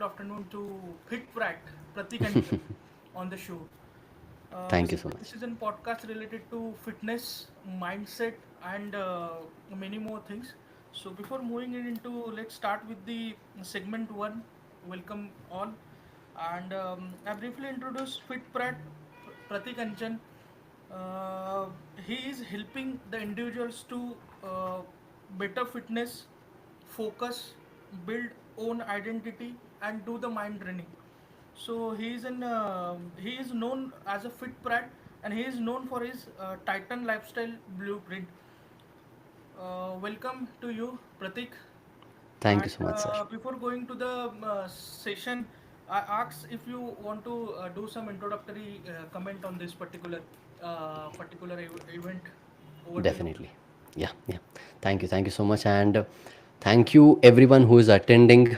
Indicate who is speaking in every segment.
Speaker 1: good afternoon to FITTPRATT Pratik and Jan on the show.
Speaker 2: Thank you so
Speaker 1: This
Speaker 2: much.
Speaker 1: is a podcast related to fitness, mindset, and many more things. So before moving into, let's start with the segment one. Welcome all, and I briefly introduce FITTPRATT Pratik and Jan. Uh, he is helping the individuals to uh, better fitness, focus, build own identity, and do the mind training. So he is known as a fit prat, and he is known for his Titan lifestyle blueprint. Welcome to you, Pratik.
Speaker 2: Thank you
Speaker 1: And
Speaker 2: so much, sir.
Speaker 1: before going to the session, I ask if you want to do some introductory comment on this particular event. Over to you.
Speaker 2: Definitely. Yeah. Thank you so much, and thank you everyone who is attending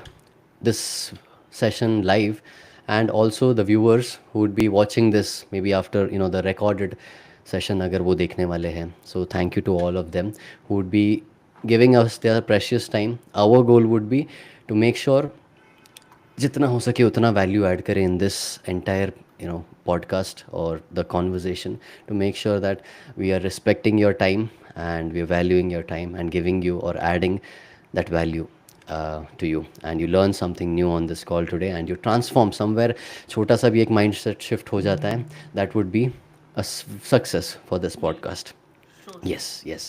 Speaker 2: this session live, and also the viewers who would be watching this maybe after the recorded session अगर वो देखने वाले हैं. So thank you to all of them who would be giving us their precious time. Our goal would be to make sure जितना हो सके उतना value add करें इन दिस एंटायर पॉडकास्ट और the conversation to make sure that we are respecting your time and we are valuing your time and giving you और adding that value to you, and you learn something new on this call today, and you transform somewhere. छोटा सा भी एक mindset shift हो जाता है, that would be a success for this
Speaker 1: Yes,
Speaker 2: podcast.
Speaker 1: sure, sure.
Speaker 2: Yes.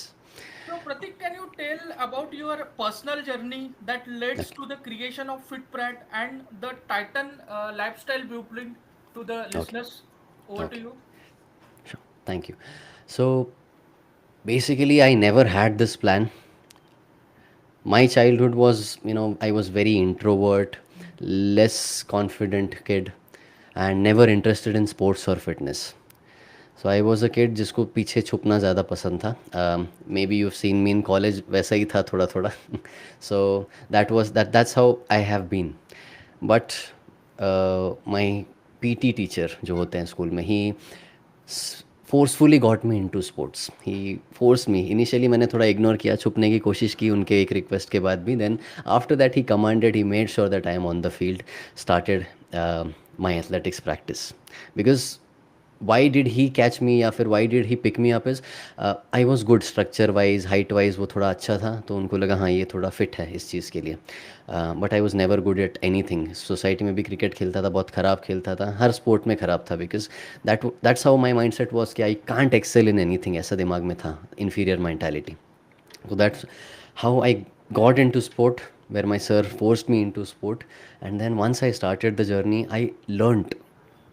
Speaker 1: So, Pratik, can you tell about your personal journey that leads
Speaker 2: Okay.
Speaker 1: to the creation of FitPrat and the Titan lifestyle blueprint to the
Speaker 2: Okay.
Speaker 1: listeners? Over to
Speaker 2: Okay.
Speaker 1: you.
Speaker 2: Sure. Thank you. So basically, I never had this plan. My childhood was, I was very introvert, less confident kid, and never interested in sports or fitness. So I was a kid जिसको पीछे छुपना ज़्यादा पसंद था. Maybe you've seen me in college, वैसा ही था थोड़ा थोड़ा. So that's how I have been. But my PT teacher जो होते हैं स्कूल में, he forcefully got me into sports. He force me. Initially मैंने थोड़ा इग्नोर किया, छुपने की कोशिश की उनके एक रिक्वेस्ट के बाद भी. Then after that he commanded, he made sure that I am on the field, started my athletics practice. Because why did he catch me या फिर why did he pick me up is I was good structure wise, height wise वो थोड़ा अच्छा था, तो उनको लगा हाँ ये थोड़ा फिट है इस चीज़ के लिए. But I was never good at any thing. Society में भी क्रिकेट खेलता था, बहुत ख़राब खेलता था, हर स्पोर्ट में ख़राब था. Because that's how my mind set was कि I can't excel in anything, ऐसा दिमाग में था, inferior mentality. So that's how I got into sport, where my sir forced me into sport. And then once I started the journey, I learnt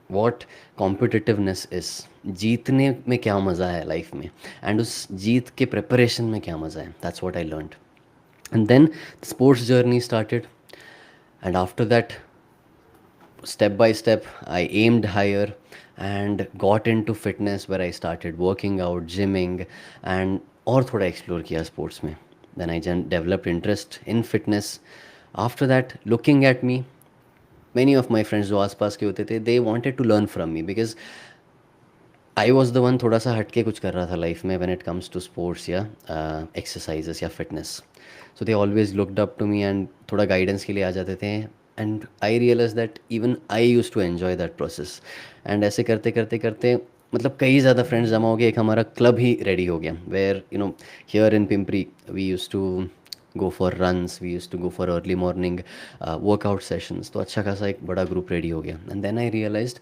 Speaker 2: what competitiveness is. जीतने में क्या मज़ा है life में, एंड उस जीत के प्रिपरेशन में क्या मज़ा है. That's what I learned. And then sports journey started, and after that step by step I aimed higher and got into fitness, where I started working out, gymming, and और थोड़ा explore किया sports में. Then I developed interest in fitness. After that, looking at me, many of my friends जो आसपास के होते थे, they wanted to learn from me, because I was the one थोड़ा सा हटके कुछ कर रहा था लाइफ में, when it comes to sports या एक्सरसाइजेस या fitness. So they always looked up to me and थोड़ा गाइडेंस के लिए आ जाते थे. And I realize that even I use to enjoy that process. And ऐसे करते करते करते मतलब कई ज़्यादा फ्रेंड्स जमा हो गए, एक हमारा क्लब ही रेडी हो गया, where here in Pimpri we use to go for runs, we used to go for early morning workout sessions. तो अच्छा खासा एक बड़ा ग्रुप रेडी हो गया. And then I realized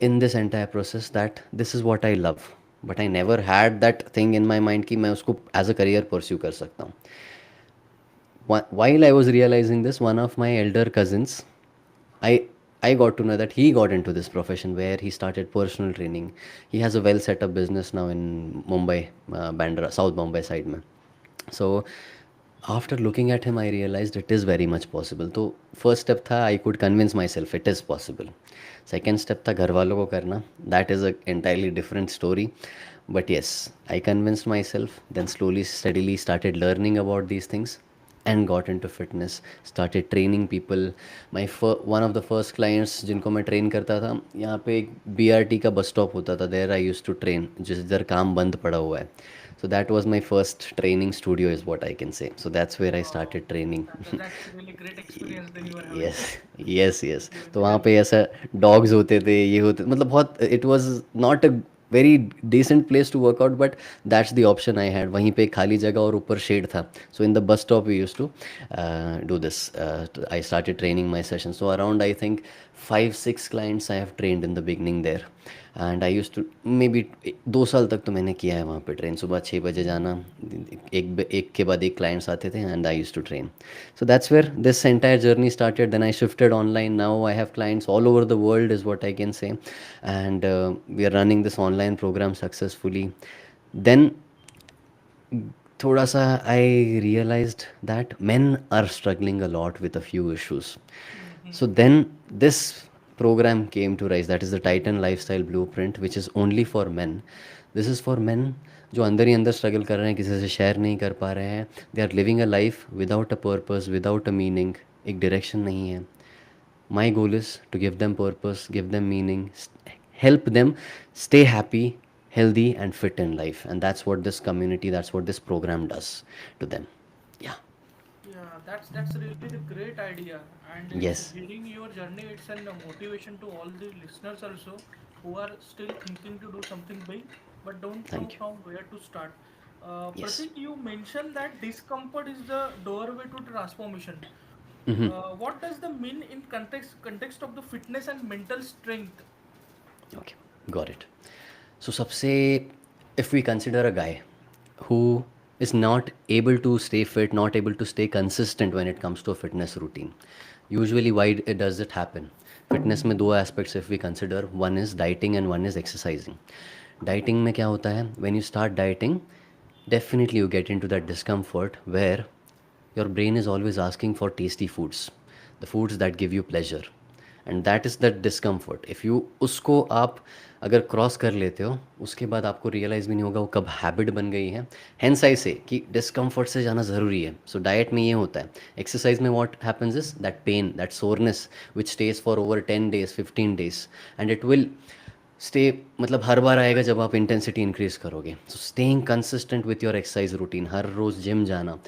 Speaker 2: in this entire process that this is what I love, but I never had that thing in my mind कि मैं उसको as a career pursue कर सकता हूँ. While I was realizing this, one of my elder cousins, I I got to know that he got into this profession, where he started personal training. He has a well set up business now in Mumbai, Bandra, South Mumbai side में. So after looking at him, I realized it is very much possible. तो first step था, I could convince myself it is possible. Second step था घर वालों को करना. That is a entirely different story. But yes, I convinced myself, then slowly, steadily started learning about these things and got into fitness, started training people. One of the first clients जिनको मैं train करता था, यहाँ पे एक BRT का bus stop होता था, there I used to train, जिधर काम बंद पड़ा हुआ है. So that was my first training studio, is what I can say. So that's where I
Speaker 1: Wow,
Speaker 2: started training.
Speaker 1: that's really great experience then you are having
Speaker 2: yes yes yes
Speaker 1: during
Speaker 2: तो
Speaker 1: the
Speaker 2: वहाँ
Speaker 1: journey.
Speaker 2: पे ऐसा dogs होते थे, ये होते, मतलब बहुत, it was not a very decent place to workout, but that's the option I had. वहीं पे खाली जगह और ऊपर शेड था. So in the bus stop we use to do this. I started training my session. So around I think 5-6 clients I have trained in the beginning there. And I use to, maybe 2 साल तक तो मैंने किया है वहाँ पे train. सुबह 6 बजे जाना, एक के बाद एक क्लाइंट्स आते थे, and I use to train. So that's where this entire journey started. Then I shifted online. Now I have clients all over the world, is what I can say, and we are running this online program successfully. Then थोड़ा सा I realized that men are struggling a lot with a few issues.
Speaker 1: Hmm.
Speaker 2: So then this program came to rise. That is the Titan Lifestyle Blueprint, which is only for men. This is for men जो अंदर ही अंदर struggle कर रहे हैं, किसी से share नहीं कर पा रहे हैं. They are living a life without a purpose, without a meaning. एक डायरेक्शन नहीं है. My goal is to give them purpose, give them meaning, help them stay happy, healthy, and fit in life. And that's what this community, that's what this program does to them. Yeah.
Speaker 1: Yeah, that's really the great idea, and
Speaker 2: Yes.
Speaker 1: hearing your journey, it's a motivation to all the listeners also who are still thinking to do something big but don't know
Speaker 2: Thank you.
Speaker 1: from where to start.
Speaker 2: Yes.
Speaker 1: Pratik, you mentioned that discomfort is the doorway to transformation. What does the mean in context of the fitness and mental strength?
Speaker 2: Okay. Got it. So, सबसे, if we consider a guy who is not able to stay fit, not able to stay consistent when it comes to a fitness routine, usually why does it happen? Fitness में दो aspects if we consider, one is dieting and one is exercising. Dieting में क्या होता है? When you start dieting, definitely you get into that discomfort where your brain is always asking for tasty foods, the foods that give you pleasure, and that is that discomfort. If you उसको आप अगर cross कर लेते हो, उसके बाद आपको realise भी नहीं होगा वो कब हैबिट बन गई है. हेंस आई से कि डिस्कम्फर्ट से जाना ज़रूरी है. सो डाइट में ये होता है. एक्सरसाइज में what happens is that pain, that soreness which stage for over 10 days 15 days, and it will stay, मतलब हर बार आएगा जब आप इंटेंसिटी इंक्रीज करोगे. So staying consistent with your exercise routine, हर रोज़ जिम जाना,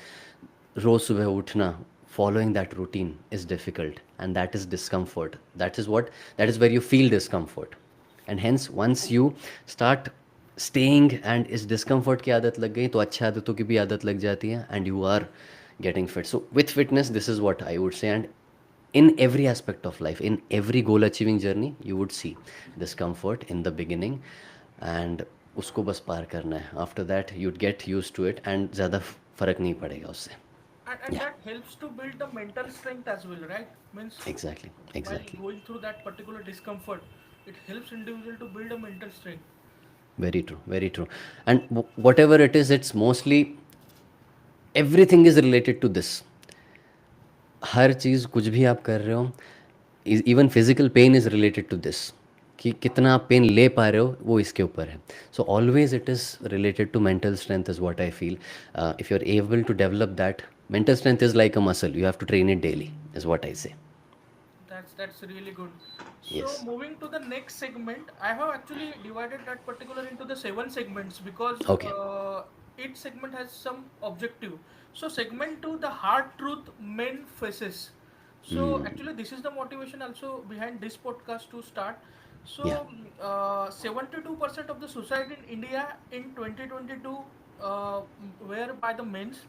Speaker 2: रोज़ सुबह उठना, following that routine is difficult, and that is discomfort. That is where you feel discomfort. And hence once you start staying and इस discomfort की आदत लग गई, तो अच्छी आदतों की भी आदत लग जाती है, and you are getting fit. So with fitness, this is what I would say. And in every aspect of life, in every goal achieving journey, you would see discomfort in the beginning, and उसको बस पार करना है. After that you'd get used to it, and ज़्यादा फ़र्क नहीं पड़ेगा उससे.
Speaker 1: And
Speaker 2: Yeah.
Speaker 1: that helps to build the mental strength as well, right? Means
Speaker 2: Exactly,
Speaker 1: while
Speaker 2: exactly.
Speaker 1: going through that particular discomfort, it helps individual to build a mental strength.
Speaker 2: Very true, very true. And whatever it is, it's mostly, everything is related to this. हर चीज़ कुछ भी आप कर रहे हो, even physical pain is related to this. कि कितना आप pen ले पा रहे हो वो इसके ऊपर है. So always it is related to mental strength, is what I feel. If you are able to develop that, mental strength is like a muscle, you have to train it daily, is what I say.
Speaker 1: That's really good. So
Speaker 2: Yes.
Speaker 1: moving to the next segment, I have actually divided that particular into the 7 segments because
Speaker 2: Okay.
Speaker 1: each segment has some objective. So segment two, the hard truth men faces. So actually, this is the motivation also behind this podcast to start.
Speaker 2: Yeah.
Speaker 1: So 72% of the suicide in India in 2022 were by the men's.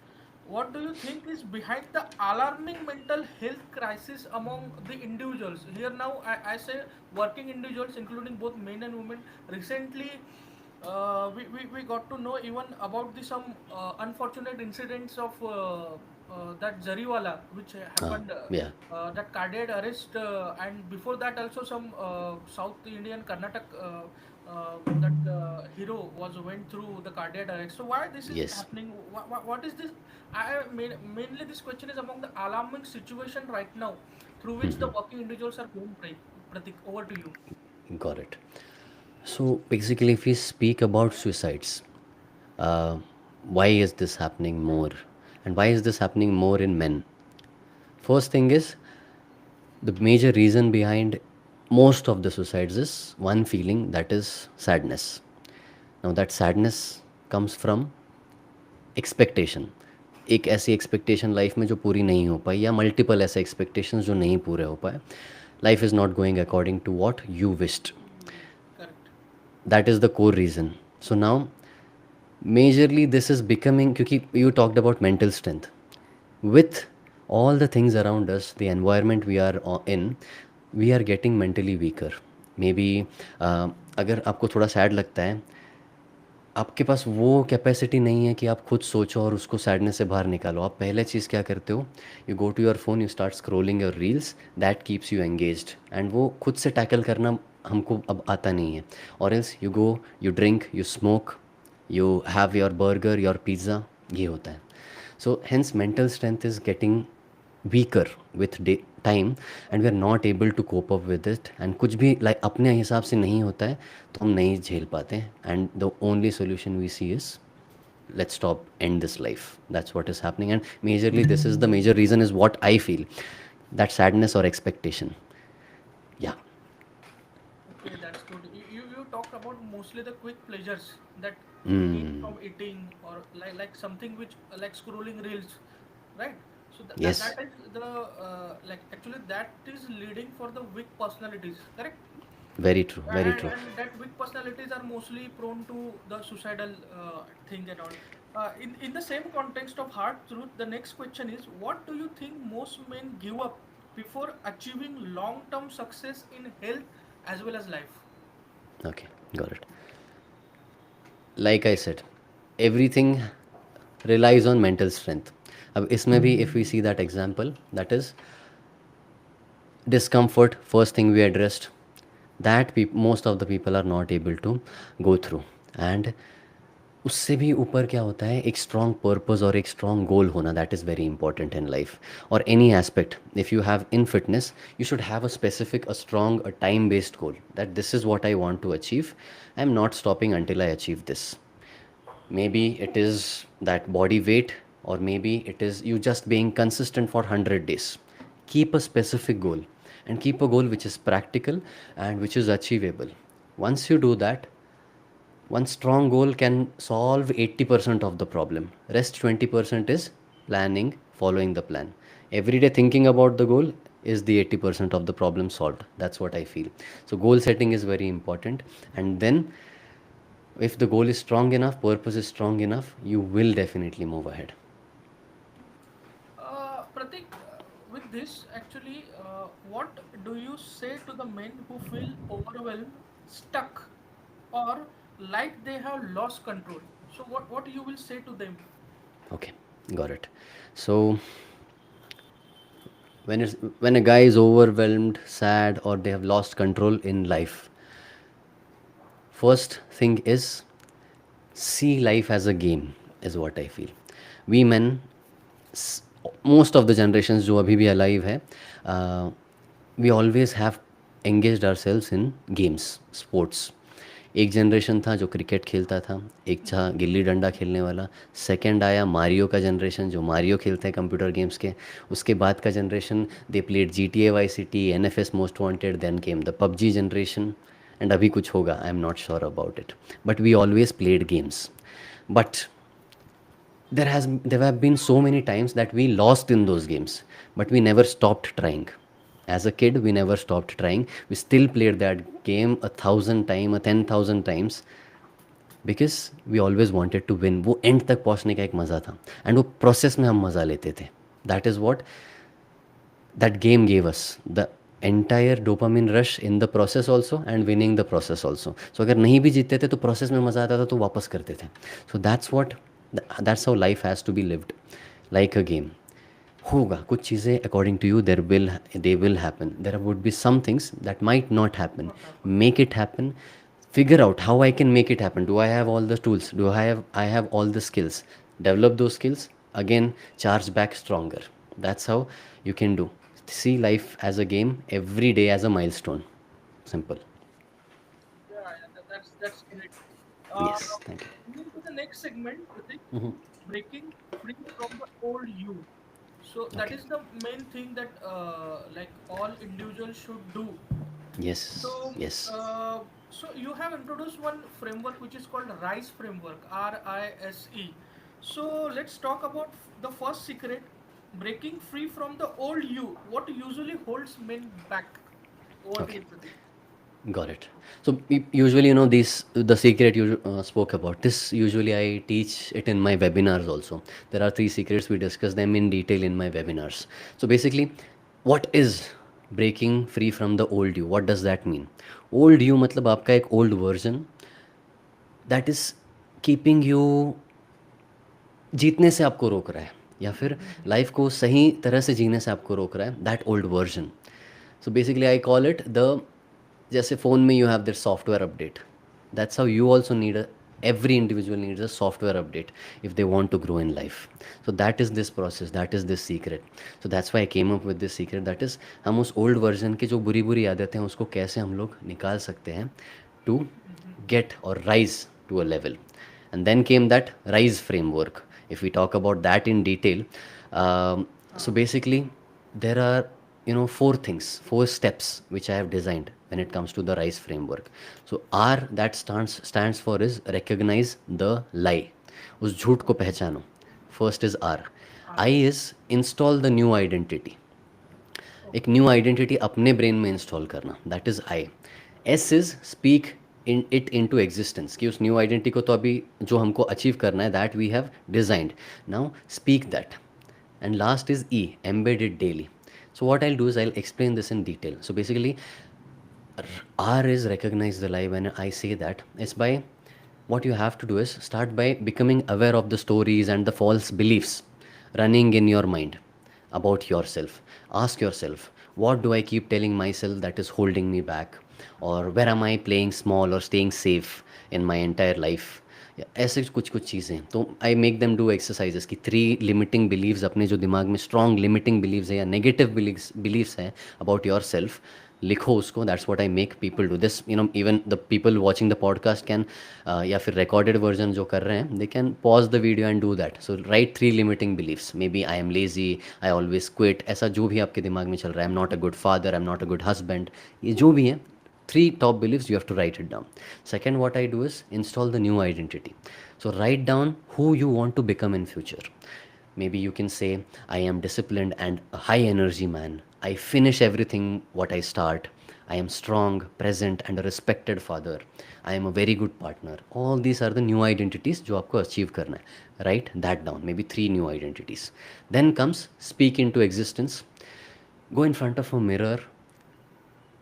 Speaker 1: What do you think is behind the alarming mental health crisis among the individuals? Here now, I say working individuals, including both men and women. Recently, we got to know even about the some unfortunate incidents of that Jariwala, which happened,
Speaker 2: Yeah.
Speaker 1: that cardiac arrest, and before that also some South Indian Karnataka. That hero was went through the cardiac arrest. So why this is
Speaker 2: Yes.
Speaker 1: happening? What is this? Mainly this question is among the alarming situation right now, through which the working individuals are going. Pratik, over to you.
Speaker 2: Got it. So basically, if we speak about suicides, uh, why is this happening more? And why is this happening more in men? First thing is, the major reason behind most of the suicides is one feeling, that is sadness. Now, that sadness comes from expectation, एक ऐसी expectation life में जो पूरी नहीं हो पाई, या multiple ऐसे expectations जो नहीं पूरे हो पाए, life is not going according to what you wished.
Speaker 1: Correct.
Speaker 2: That is the core reason. So now, majorly this is becoming, क्योंकि you talked about mental strength. With all the things around us, the environment we are in, we are getting mentally weaker. Maybe अगर आपको थोड़ा sad लगता है, आपके पास वो capacity नहीं है कि आप खुद सोचो और उसको सैडनेस से बाहर निकालो. आप पहले चीज़ क्या करते हो, you go to your phone, you start scrolling your reels, that keeps you engaged. And वो खुद से टैकल करना हमको अब आता नहीं है. और else you go, you drink, you smoke, you have your burger, your pizza. ये होता है. So hence mental strength is getting weaker with time, and we are not able to cope up with it. And कुछ भी like अपने हिसाब से नहीं होता है तो हम नहीं झेल पाते. And the only solution we see is, let's stop, end this life. That's what is happening, and majorly this is the major reason, is what I feel, that sadness or expectation. Yeah.
Speaker 1: Okay, that's good. You talked about mostly the quick pleasures that we need
Speaker 2: Mm.
Speaker 1: from eating, or like something which like scrolling reels, right? So
Speaker 2: Yes.
Speaker 1: that is the like actually that is leading for the weak personalities, correct?
Speaker 2: Very true. Very
Speaker 1: and
Speaker 2: true.
Speaker 1: and that weak personalities are mostly prone to the suicidal thing and all. In the same context of hard truth, the next question is, what do you think most men give up before achieving long term success in health as well as life?
Speaker 2: Okay, got it. Like I said, everything relies on mental strength. अब इसमें भी if we see that example, that is discomfort, first thing we addressed, that most of the people are not able to go through. And उससे भी ऊपर क्या होता है, एक स्ट्रॉन्ग पर्पस और एक स्ट्रॉन्ग गोल होना, that is very important in life और any aspect. If you have in fitness, you should have a specific, a strong, a time based goal, that this is what I want to achieve. I am not stopping until I achieve this. Maybe it is that body weight, or maybe it is you just being consistent for 100 days. Keep a specific goal, and keep a goal which is practical and which is achievable. Once you do that, one strong goal can solve 80% of the problem. Rest 20% is planning, following the plan. Every day thinking about the goal is the 80% of the problem solved. That's what I feel. So goal setting is very important, and then if the goal is strong enough, purpose is strong enough, you will definitely move ahead.
Speaker 1: Pratik, with this, actually, what do you say to the men who feel overwhelmed, stuck, or like they have lost control? So, what you will say to them?
Speaker 2: Okay, got it. So when a guy is overwhelmed, sad, or they have lost control in life, first thing is, see life as a game, is what I feel. We men, s- most of the generations जो अभी भी alive है, we always have engaged ourselves in games, sports. एक generation था जो cricket खेलता था, एक था गिल्ली डंडा खेलने वाला, सेकंड आया मारियो का जनरेशन जो मारियो खेलते हैं कंप्यूटर गेम्स के, उसके बाद का generation they played G T A vice city, N F S most wanted, then came the PUBG generation. And अभी कुछ होगा, I am not sure about it, but we always played games. But there have been so many times that we lost in those games, but we never stopped trying. As a kid, we never stopped trying. We still played that game 1,000 times, 10,000 times, because we always wanted to win. वो end तक पहुँचने का एक मज़ा था, and वो process में हम मज़ा लेते थे. That is what that game gave us, the entire dopamine rush in the process also, and winning the process also. So अगर नहीं भी जीतते थे तो प्रोसेस में मज़ा आता था तो वापस करते थे. So that's how life has to be lived, like a game. होगा कुछ चीज़ें according to you, they will happen. There would be some things that might not happen.
Speaker 1: Not happen.
Speaker 2: Make it happen. Figure out how I can make it happen. Do I have all the tools? Do I have all the skills? Develop those skills. Again, charge back stronger. That's how you can do. See life as a game, every day as a milestone. Simple.
Speaker 1: Yeah, yeah, that's great. Uh,
Speaker 2: Yes, thank you.
Speaker 1: Moving to the next segment, Pratik, breaking free from the old you. So that
Speaker 2: Okay.
Speaker 1: is the main thing that like all individuals should do.
Speaker 2: Yes,
Speaker 1: So,
Speaker 2: yes.
Speaker 1: so you have introduced one framework which is called RISE framework, RISE. So let's talk about the first secret, breaking free from the old you. What usually holds men back? Over to
Speaker 2: Okay.
Speaker 1: you, Pratik.
Speaker 2: Got it. So usually, these the secret you spoke about. This usually I teach it in my webinars also. There are three secrets. We discuss them in detail in my webinars. So basically, what is breaking free from the old you? What does that mean? Old you मतलब आपका एक old version that is keeping you जीतने से आपको रोक रहा है या फिर लाइफ को सही तरह से जीने से आपको रोक रहा है that old version so basically I call it the जैसे फ़ोन में you have this software update that's how you also need every individual needs a software update if they want to grow in life. So that is this process, that is this secret. So that's why I came up with this secret, that is हम उस old version की जो बुरी बुरी आदतें हैं उसको कैसे हम लोग निकाल सकते हैं to get or rise to a level. And then came that rise framework. If we talk about that in detail, so basically there are four things, four steps which I have designed when it comes to the rise framework. So R that stands for is recognize the lie. उस झूठ को पहचानो. First is R. I is install the new identity. एक new identity अपने brain में install करना, that is I. S is speak in it into existence, कि उस न्यू आइडेंटिटी को तो अभी जो हमको अचीव करना है that we have designed, now speak that. And last is E, embed it daily. So what I'll do is I'll explain this in detail. So basically, R is recognize the lie. When I say that, it's by what you have to do is start by becoming aware of the stories and the false beliefs running in your mind about yourself. Ask yourself, what do I keep telling myself that is holding me back? Or where am I playing small or staying safe in my entire life? या ऐसे कुछ कुछ चीज़ें तो I make them do exercises कि three limiting believes अपने जो दिमाग में स्ट्रॉन्ग लिमिटिंग बिलीव्स है या नेगेटिव बिलीव्स हैं अबाउट योर सेल्फ, लिखो उसको. That's what I make people do this. Even the people watching the podcast can या फिर रिकॉर्डेड वर्जन जो कर रहे हैं they can pause the video and do that. So write three limiting believes, may be I am lazy, I always quit, ऐसा जो भी आपके दिमाग में चल रहा है, आई am not a good father, I am not a good husband, ये जो भी है, three top beliefs, you have to write it down. Second, what I do is install the new identity. So write down who you want to become in future. Maybe you can say, I am disciplined and a high energy man, I finish everything what I start, I am strong, present and a respected father, I am a very good partner. All these are the new identities जो आपको achieve करना है. Write that down, maybe three new identities. Then comes speak into existence. Go in front of a mirror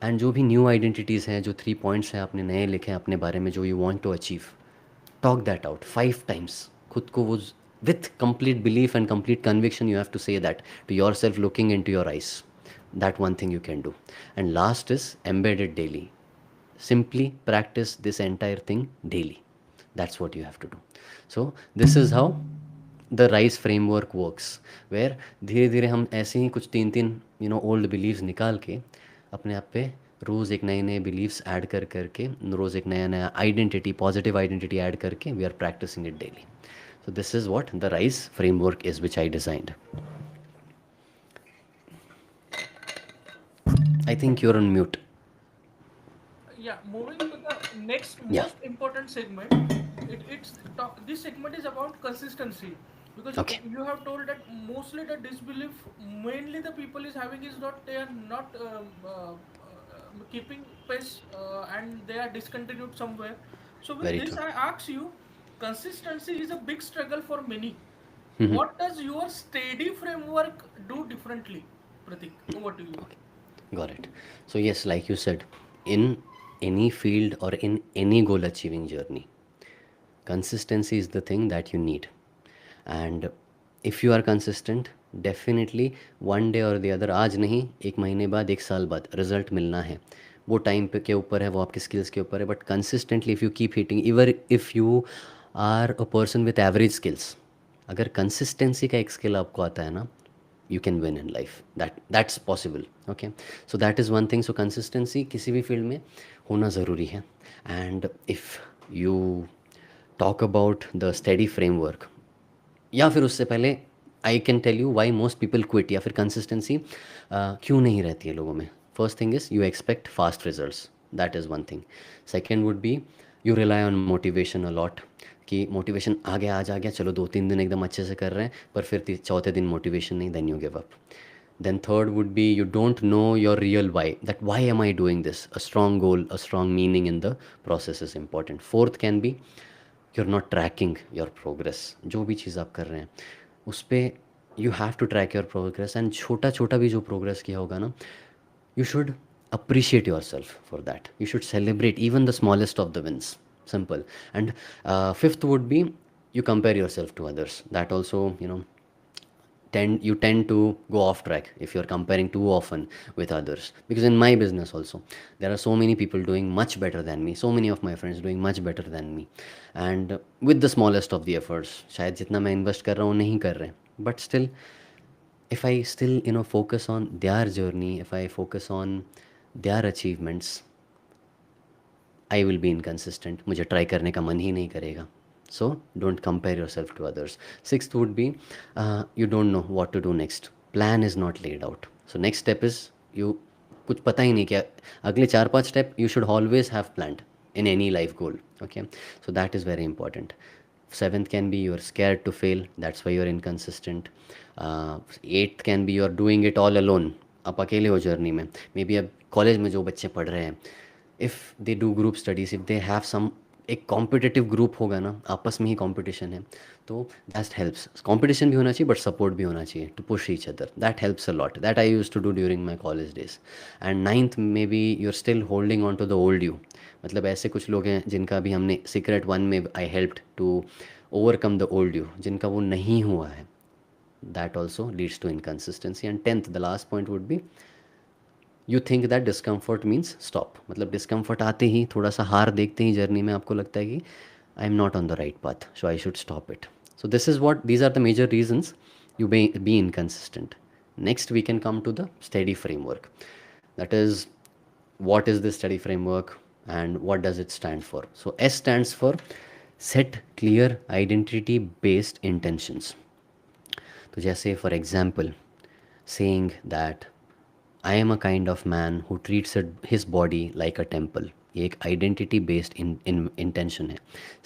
Speaker 2: and जो भी new identities हैं, जो three points हैं आपने नए लिखे हैं अपने बारे में जो you want to achieve, talk that out 5 times. खुद को वो with complete belief and complete conviction you have to say that to yourself looking into your eyes. That one thing you can do. And last is embedded daily. Simply practice this entire thing daily. That's what you have to do. So this is how the rise framework works, where धीरे धीरे हम ऐसे ही कुछ तीन तीन old beliefs निकाल के अपने आप पे रोज़ एक नए नए बिलीव्स ऐड कर करके, रोज़ एक नया नया आइडेंटिटी, पॉजिटिव आइडेंटिटी ऐड करके we are practicing it daily. So this is what the rise framework is which I designed. I think you're on mute.
Speaker 1: Yeah, moving to the next
Speaker 2: Yeah.
Speaker 1: most important segment. This segment is about consistency, because
Speaker 2: Okay.
Speaker 1: you have told that mostly the disbelief mainly the people is having is not they are not keeping pace, and they are discontinued somewhere. So with
Speaker 2: Very
Speaker 1: this
Speaker 2: true.
Speaker 1: I ask you, consistency is a big struggle for many.
Speaker 2: Mhm.
Speaker 1: What does your steady framework do differently, Pratik? Over to you.
Speaker 2: Okay. Got it. So yes, like you said, in any field or in any goal achieving journey, consistency is the thing that you need. And if you are consistent, definitely one day or the other, आज नहीं, एक महीने बाद, एक साल बाद result मिलना है. वो टाइम पे के ऊपर है, वो आपके स्किल्स के ऊपर है, but consistently if you keep hitting, even if you are a person with average skills, अगर कंसिस्टेंसी का एक स्किल आपको आता है ना, you can win in life. That's possible. Okay, so that is one thing. So consistency किसी भी field में होना ज़रूरी है. And if you talk about the steady framework, या फिर उससे पहले I can tell you why most people quit, या फिर कंसिस्टेंसी क्यों नहीं रहती है लोगों में. First thing is you expect fast results, that is one thing. Second would be you rely on motivation a lot. कि मोटिवेशन आ गया, चलो 2-3 दिन एकदम अच्छे से कर रहे हैं, पर फिर चौथे दिन मोटिवेशन नहीं, then you give up. Then third would be you don't know your real why. That why am I doing this? A strong goal, a strong meaning in the process is important. Fourth can be you're not tracking your progress. जो भी चीज़ आप कर रहे हैं उस पर you have to track your progress. And छोटा छोटा भी जो progress किया होगा ना, you should appreciate yourself for that. You should celebrate even the smallest of the wins. Simple. And fifth would be you compare yourself to others. That also, you tend to go off track if you're comparing too often with others, because in my business also there are so many people doing much better than me, so many of my friends doing much better than me, and with the smallest of the efforts, शायद जितना मैं invest कर रहा हूँ नहीं कर रहे, but still if I still focus on their journey, if I focus on their achievements, I will be inconsistent, मुझे ट्राई करने का मन ही नहीं करेगा. So don't compare yourself to others. Sixth would be you don't know what to do next. Plan is not laid out. So next step is you कुछ पता ही नहीं क्या अगले 4-5 step you should always have planned in any life goal. Okay, so that is very important. Seventh can be you're scared to fail, that's why you're inconsistent. Eighth can be you're doing it all alone. आप अकेले हो journey में. May be अब college में जो बच्चे पढ़ रहे हैं, if they do group studies, if they have some एक कॉम्पिटिटिव ग्रुप होगा ना, आपस में ही कंपटीशन है, तो दैट हेल्प्स. कंपटीशन भी होना चाहिए बट सपोर्ट भी होना चाहिए to push each other. That helps a lot. That I use to do during my college days. And ninth maybe you are still holding on to the old you. मतलब ऐसे कुछ लोग हैं जिनका भी हमने सीक्रेट वन में I helped to overcome the old you, जिनका वो नहीं हुआ है. That also leads to inconsistency. And tenth the last point would be you think that discomfort means stop. मतलब डिस्कम्फर्ट आते ही, थोड़ा सा हार देखते ही जर्नी में आपको लगता है कि I am not on the right path, so I should stop it. So this is what these are the major reasons you be inconsistent. Next, we can come to the steady framework. That is, what is this steady framework and what does it stand for? So, S stands for set clear identity based intentions. तो जैसे for example saying that I am a kind of man who treats his body like a temple. ये एक identity based intention है.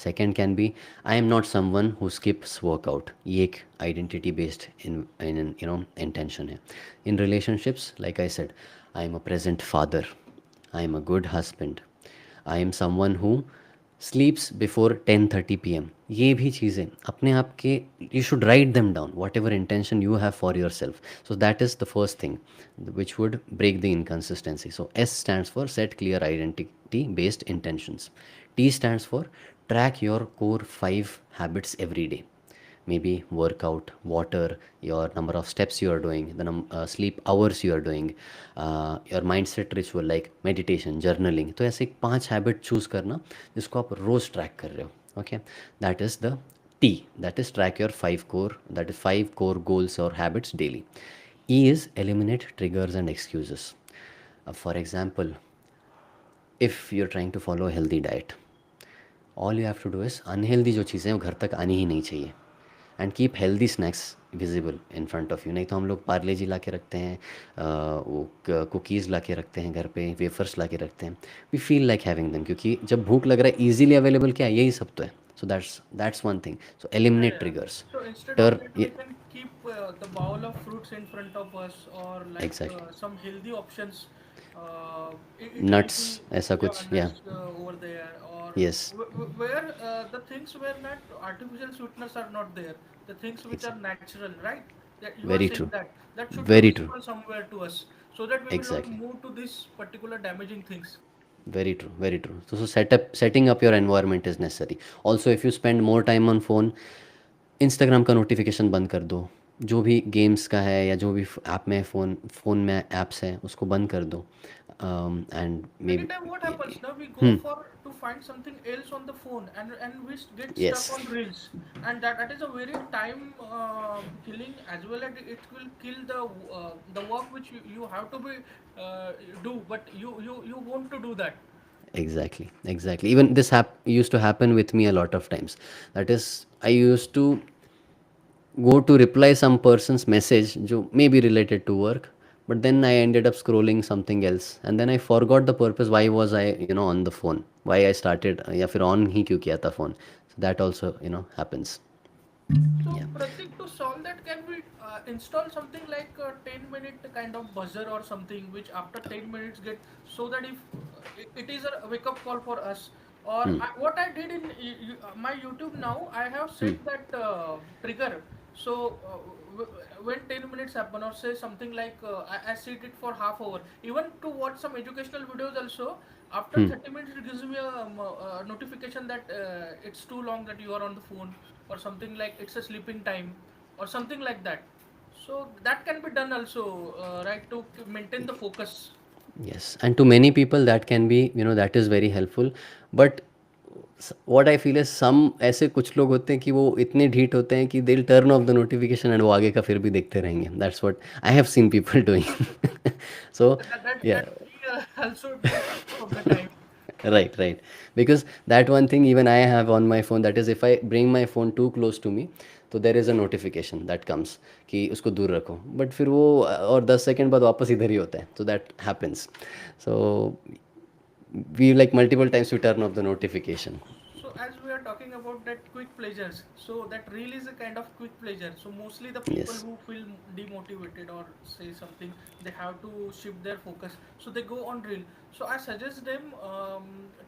Speaker 2: Second can be I am not someone who skips workout. ये एक identity based intention है. In relationships like I said, I am a present father, I am a good husband, I am someone who sleeps before 10:30 PM. ये भी चीज़ें अपने आप के you should write them down, whatever intention you have for yourself. So that is the first thing which would break the inconsistency. So S stands for set clear identity based intentions. T stands for track your core 5 habits every day. Maybe workout, water, your number of steps you are doing, the sleep hours you are doing, your mindset ritual like meditation, journaling. तो ऐसे 5 habit choose करना जिसको आप रोज़ track कर रहे हो. Okay, that is the T. That is track your 5 core goals or habits daily. E is eliminate triggers and excuses. For example, if you're trying to follow a healthy diet, all you have to do is unhealthy जो चीज़ें हैं वो घर तक आनी ही नहीं चाहिए. And keep healthy snacks visible in front of you. नहीं तो हम लोग पार्ले जी ला के रखते हैं, वो कुकीज़ ला के रखते हैं घर पे, वेफर्स ला के रखते हैं. We feel like having them क्योंकि जब भूख लग रहा है ईजीली अवेलेबल क्या है, यही सब तो है. So that's one thing. So
Speaker 1: Yeah,
Speaker 2: eliminate
Speaker 1: yeah.
Speaker 2: Triggers.
Speaker 1: So instead of
Speaker 2: टर
Speaker 1: that, we can keep the bowl of fruits in front of us, or like
Speaker 2: exactly.
Speaker 1: some healthy options. It will
Speaker 2: nuts,
Speaker 1: be,
Speaker 2: ऐसा
Speaker 1: yeah,
Speaker 2: कुछ या.
Speaker 1: nuts over there, or
Speaker 2: yes.
Speaker 1: where the things where not artificial sweeteners are not there, the things which are natural, right? That you are
Speaker 2: very
Speaker 1: saying
Speaker 2: true.
Speaker 1: that should be
Speaker 2: very true.
Speaker 1: visible somewhere to us, so that we will not
Speaker 2: exactly.
Speaker 1: move to this particular damaging things.
Speaker 2: Very true, very true. So setting up your environment is necessary. Also, if you spend more time on phone, Instagram का notification बंद कर दो. जो भी games का है या जो भी ऐप में फ़ोन में ऐप्स हैं उसको बंद कर दो. And may
Speaker 1: Many
Speaker 2: be.
Speaker 1: time what happens now, we go for to find something else on the phone, and we get stuck
Speaker 2: Yes,
Speaker 1: on reels, and that is a very time killing, as well as it will kill the work which you have to be uh, do, but you want to do that.
Speaker 2: exactly. Even this used to happen with me a lot of times. That is, I used to go to reply some person's message जो may be related to work, but then I ended up scrolling something else and then I forgot the purpose. Why was I on the phone, why I started या फिर on ही क्यों किया था phone. So that also, happens.
Speaker 1: So,
Speaker 2: Yeah.
Speaker 1: Pratik, to solve that, can we install something like a 10-minute kind of buzzer or something, which after 10 minutes get so that if it is a wake up call for us? Or what I did in my YouTube now, I have set that trigger. So, when 10 minutes happen, or say something like I set it for half hour, even to watch some educational videos also, after 30 minutes, it gives me a notification that it's too long that you are on the phone, or something like it's a sleeping time, or something like that. So that can be done also, right, to maintain the focus.
Speaker 2: Yes, and to many people that can be, that is very helpful. But what I feel is some ऐसे कुछ लोग होते हैं कि वो इतने ढीठ होते हैं कि they'll turn off the notification and वो आगे का फिर भी देखते रहेंगे. That's what I have seen people doing. So yeah.
Speaker 1: That we also do most of the time.
Speaker 2: Right, right. Because that one thing even I have on my phone, that is if I bring my phone too close to me, तो there is a notification that comes कि उसको दूर रखो, but फिर वो और 10 second बाद वापस इधर ही होता है, so that happens. So we like multiple times we turn off the notification.
Speaker 1: So as we are talking about that quick pleasures, so that reel is a kind of quick pleasure. So mostly the people
Speaker 2: Yes,
Speaker 1: who feel demotivated or say something, they have to shift their focus. So they go on reel. So I suggest them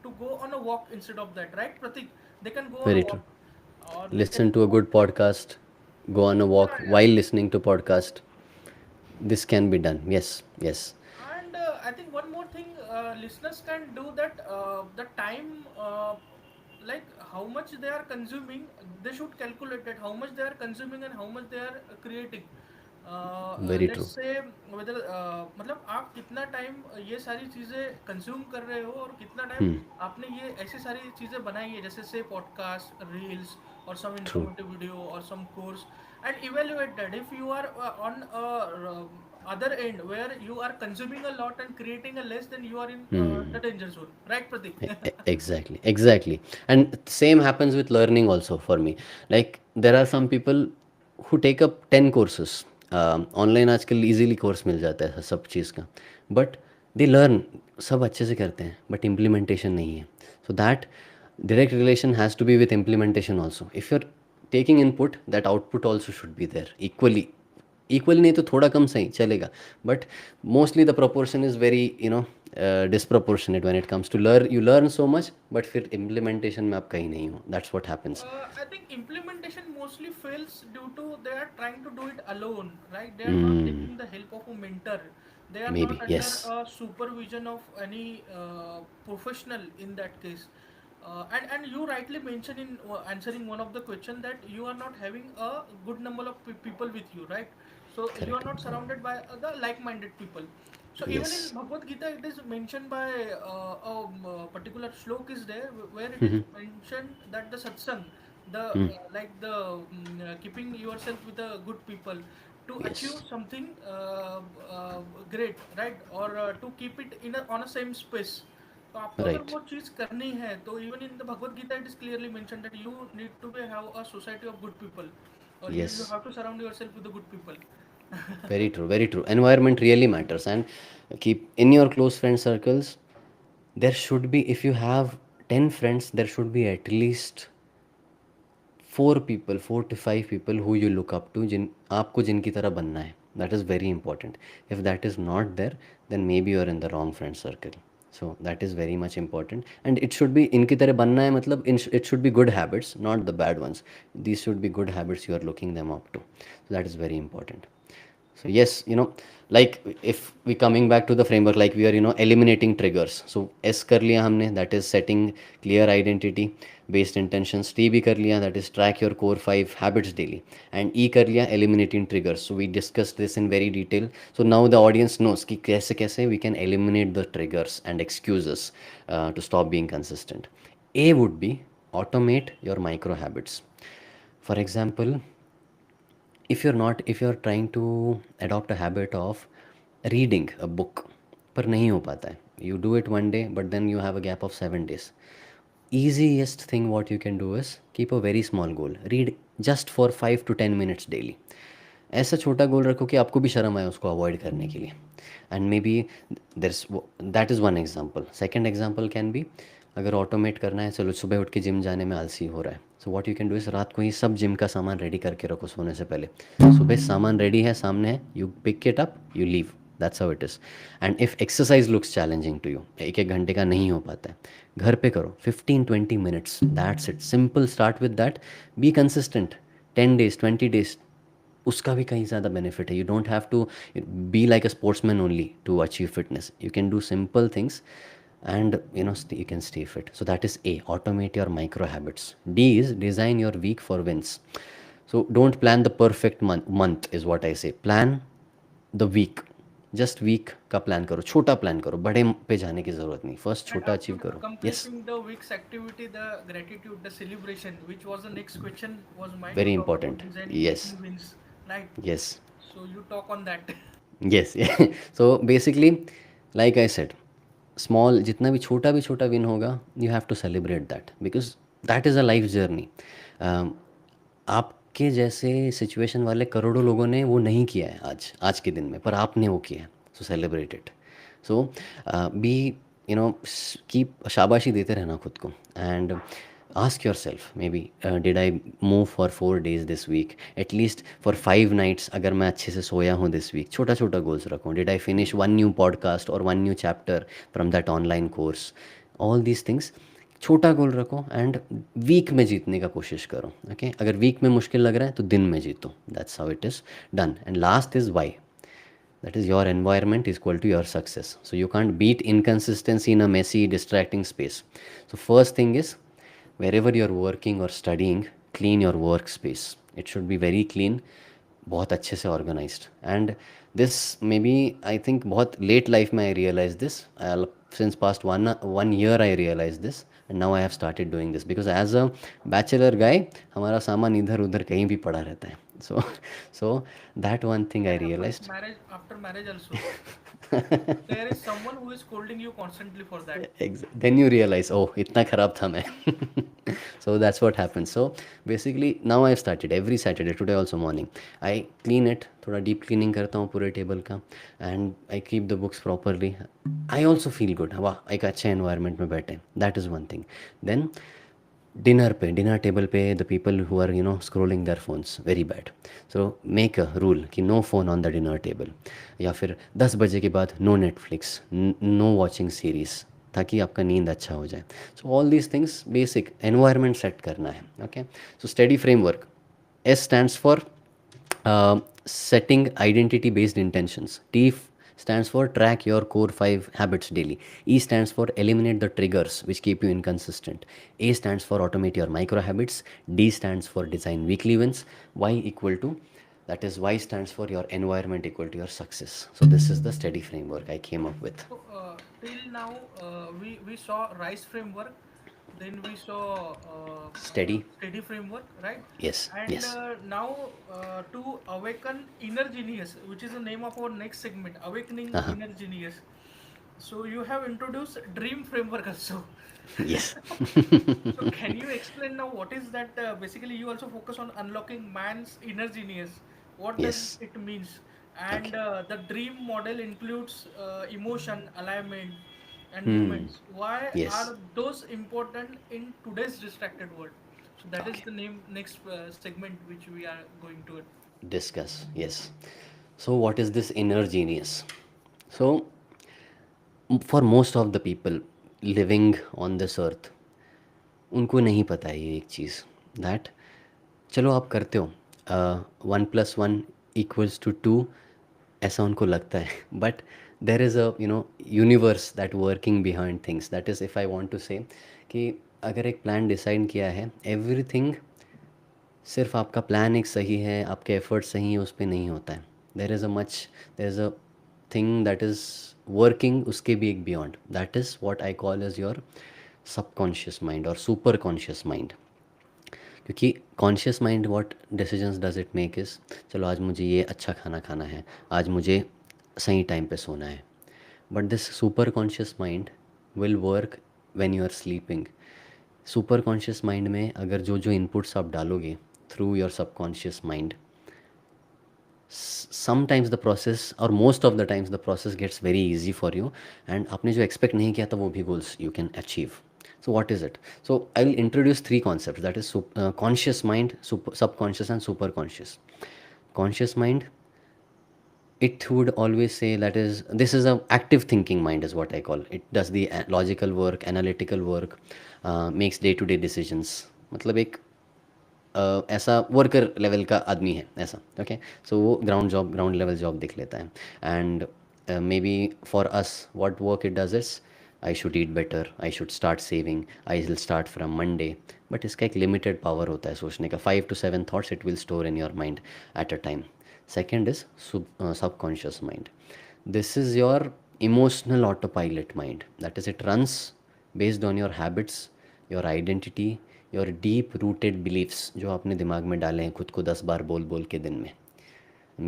Speaker 1: to go on a walk instead of that, right, Pratik? They can go on a
Speaker 2: very true.
Speaker 1: walk, or they can
Speaker 2: Listen to a
Speaker 1: go.
Speaker 2: good podcast, go on a walk
Speaker 1: Yeah, yeah.
Speaker 2: while listening to podcast. This can be done. Yes, yes.
Speaker 1: And I think one more thing listeners can do, that the time, like how much they are consuming, they should calculate that how much they are consuming and how much they are creating.
Speaker 2: Very
Speaker 1: let's
Speaker 2: true.
Speaker 1: से whether मतलब आप कितना time ये सारी चीज़ें consume कर रहे हो, और कितना टाइम आपने ये ऐसी सारी चीज़ें बनाई है, जैसे से पॉडकास्ट, रील्स, और सम
Speaker 2: True.
Speaker 1: informative video or some course, and evaluate that. If you are on other end where you are consuming a lot and creating a less, then you are in the danger zone, right, Pratik?
Speaker 2: Exactly, exactly. And same happens with learning also for me. Like there are some people who take up 10 courses. Online आजकल easily course मिल जाता है सब चीज़ का, but they learn, सब अच्छे से करते हैं बट इम्प्लीमेंटेशन नहीं है. So that direct relation has to be with implementation also. If you're taking input, that output also should be there equally. Equally नहीं तो थोड़ा कम सही चलेगा, but mostly the proportion is very disproportionate when it comes to learn. You learn so much but फिर implementation में आप कहीं नहीं हो. That's what happens.
Speaker 1: I think implementation mostly fails due to they are trying to do it alone, right? They are not taking the help of a mentor. They are not
Speaker 2: Maybe,
Speaker 1: under
Speaker 2: yes.
Speaker 1: a supervision of any professional in that case. And you rightly mentioned in answering one of the question that you are not having a good number of people with you, right? So you are
Speaker 2: Correct.
Speaker 1: not surrounded by the like-minded people. So even in
Speaker 2: Yes.
Speaker 1: Bhagavad Gita, it is mentioned by a particular slok is there where it is mentioned that the satsang, the keeping yourself with a good people to achieve
Speaker 2: Yes.
Speaker 1: something great, right? Or to keep it in on a same space. तो आपको अगर
Speaker 2: Right.
Speaker 1: वो चीज़ करनी है, तो even in the Bhagavad Gita it is clearly mention that you need to be have a society of good people, और you
Speaker 2: Yes.
Speaker 1: have to surround yourself with the good people.
Speaker 2: Very true. Very true. Environment really matters. And keep in your close friend circles, there should be, if you have 10 friends, there should be at least 4 people, 4 to 5 people who you look up to, जिन आपको जिनकी तरह बनना है. That is very important. If that is not there, then maybe you are in the wrong friend circle. So that is very much important. And it should be इनकी तरह बनना है मतलब it should be good habits, not the bad ones. These should be good habits you are looking them up to. So that is very important. So yes, like if we coming back to the framework, like we are eliminating triggers. So S कर लिया हमने, that is setting clear identity based intentions. T भी कर लिया, that is track your core 5 habits daily. And E कर लिया, eliminating triggers. So we discussed this in very detail. So now the audience knows कि कैसे कैसे we can eliminate the triggers and excuses to stop being consistent. A would be automate your micro habits. For example, if you're trying to adopt a habit of reading a book, पर नहीं हो पाता है, you do it one day but then you have a gap of 7 days. Easiest thing what you can do is keep a very small goal. Read just for 5 to 10 minutes daily. ऐसा छोटा गोल रखो कि आपको भी शर्म आए उसको avoid करने के लिए. And may be there's that is one example. Second example can be अगर ऑटोमेट करना है, चलो सुबह उठ के जिम जाने में आलसी हो रहा है, so what you can do is रात को ही सब जिम का सामान रेडी करके रखो सोने से पहले। सुबह सामान रेडी है, सामने है, you pick it up, you leave. That's how it is. And if exercise looks challenging to you, एक एक घंटे का नहीं हो पाता है, घर पे करो 15-20 minutes, that's it, simple, start with that, be consistent, 10 days 20 days, उसका भी कहीं ज़्यादा बेनिफिट है। You don't have to be like a sportsman only to achieve fitness, you can do simple things and you can stay fit. So that is A, automate your micro habits. D is design your week for wins. So don't plan the perfect month is what I say, plan the week. Just week का plan करो, छोटा plan करो, बड़े पे जाने की ज़रूरत नहीं, फर्स्ट
Speaker 1: And
Speaker 2: छोटा
Speaker 1: after
Speaker 2: अचीव करो। Yes,
Speaker 1: completing the week's activity, the gratitude, the celebration, which was the next question, was mine to
Speaker 2: very
Speaker 1: talk about
Speaker 2: important.
Speaker 1: designing
Speaker 2: yes,
Speaker 1: weekly wins, right?
Speaker 2: Yes,
Speaker 1: So you talk on that.
Speaker 2: Yes. So basically, like I said, small, जितना भी छोटा win होगा, you have to celebrate that, because that is a life journey. आपके जैसे situation वाले करोड़ों लोगों ने वो नहीं किया है आज आज के दिन में, पर आपने वो किया है, so celebrate it. So be, keep, शाबाशी देते रहना खुद को, and ask yourself, maybe did I move for 4 days this week, at least for 5 nights, अगर मैं अच्छे से सोया हूँ this week, छोटा छोटा गोल्स रखो, did I finish one new podcast or one new chapter from that online course, all these things, छोटा गोल रखो, एंड वीक में जीतने का कोशिश करो। ओके, अगर वीक में मुश्किल लग रहा है तो दिन में जीतो, that's how it is done. And last is why, that is your environment is equal to your success, so you can't beat inconsistency in a messy distracting space. So first thing is, wherever you're working or studying, clean your workspace, it should be very clean, बहुत अच्छे से organized. And this may B, I think बहुत late life में I realize this, since past one year I realize this, and now I have started doing this, because as a bachelor guy हमारा सामान इधर उधर कहीं भी पड़ा रहता है। So so that one thing I
Speaker 1: That happens
Speaker 2: realized.
Speaker 1: marriage after marriage also. There is someone who is scolding you constantly for that.
Speaker 2: Then you realize, oh, इतना खराब था मैं। So that's what happens. So basically now I've started every Saturday, today also morning, I clean it, थोड़ा deep cleaning करता हूँ पूरे table का, and I keep the books properly. I also feel good, वाह एक अच्छे environment में बैठे, that is one thing. Then dinner table पे the people who are scrolling their phones, very bad. So make a rule कि no phone on the dinner table, या फिर 10 बजे के बाद no Netflix, no watching series, ताकि आपका नींद अच्छा हो जाए। So all these things, basic environment set करना है। Okay, so study framework, S stands for setting identity based intentions. Stands for track your core 5 habits daily. E stands for eliminate the triggers which keep you inconsistent. A stands for automate your micro habits. D stands for design weekly wins. Y equal to, that is, Y stands for your environment equal to your success. So this is the study framework I came up with.
Speaker 1: So till now we saw RISE framework, then we saw
Speaker 2: Steady.
Speaker 1: steady framework, right?
Speaker 2: Yes,
Speaker 1: And
Speaker 2: yes.
Speaker 1: now to awaken inner genius, which is the name of our next segment, awakening
Speaker 2: Uh-huh.
Speaker 1: inner genius. So you have introduced dream framework also.
Speaker 2: Yes.
Speaker 1: So can you explain now what is that? Basically, you also focus on unlocking man's inner genius. What does
Speaker 2: Yes.
Speaker 1: it means?
Speaker 2: Okay.
Speaker 1: And the dream model includes emotion, alignment, and
Speaker 2: Hmm.
Speaker 1: movements. Why
Speaker 2: Yes.
Speaker 1: are those important in today's distracted world? So that is
Speaker 2: Okay.
Speaker 1: the name next segment which we are going to.
Speaker 2: Discuss. Yes. So what is this inner genius? So for most of the people living on this earth, उनको नहीं पता है ये एक चीज़, that, चलो आप करते हो 1+1 = 2, ऐसा उनको लगता है, but there is a universe that working behind things, that is, if I want to say, कि अगर एक प्लान डिसाइड किया है, एवरीथिंग, सिर्फ आपका प्लान एक सही है, आपके एफर्ट सही है, उस पर नहीं होता है। There is a thing that is working, उसके भी एक beyond, that is what I call as your subconscious mind और सुपर कॉन्शियस माइंड। क्योंकि conscious mind what decisions does it make is, चलो आज मुझे ये अच्छा खाना खाना है, आज मुझे सही टाइम पे सोना है, but this super conscious mind will work when you are sleeping. Super conscious mind में अगर जो जो इनपुट्स आप डालोगे through your subconscious mind, sometimes the process और most of the times the process gets very easy for you, and आपने जो expect नहीं किया था वो भी goals you can achieve. So what is it? So I'll introduce three concepts, that is conscious mind, subconscious and super conscious. Conscious mind, it would always say that is this is a active thinking mind is what I call it. Does the logical work, analytical work, makes day to day decisions. मतलब एक ऐसा worker level का आदमी है ऐसा, okay. सो वो ground level job देख लेता है. And may be for us what work it does is, I should eat better, I should start saving, I will start from Monday. But इसका एक लिमिटेड पावर होता है सोचने का. 5 to 7 thoughts it will store in your mind at a time. Second is subconscious mind. This is your emotional autopilot mind. That is, it runs based on your habits, your identity, your deep rooted beliefs जो आपने दिमाग में डाले हैं खुद को 10 बार बोल बोल के दिन में.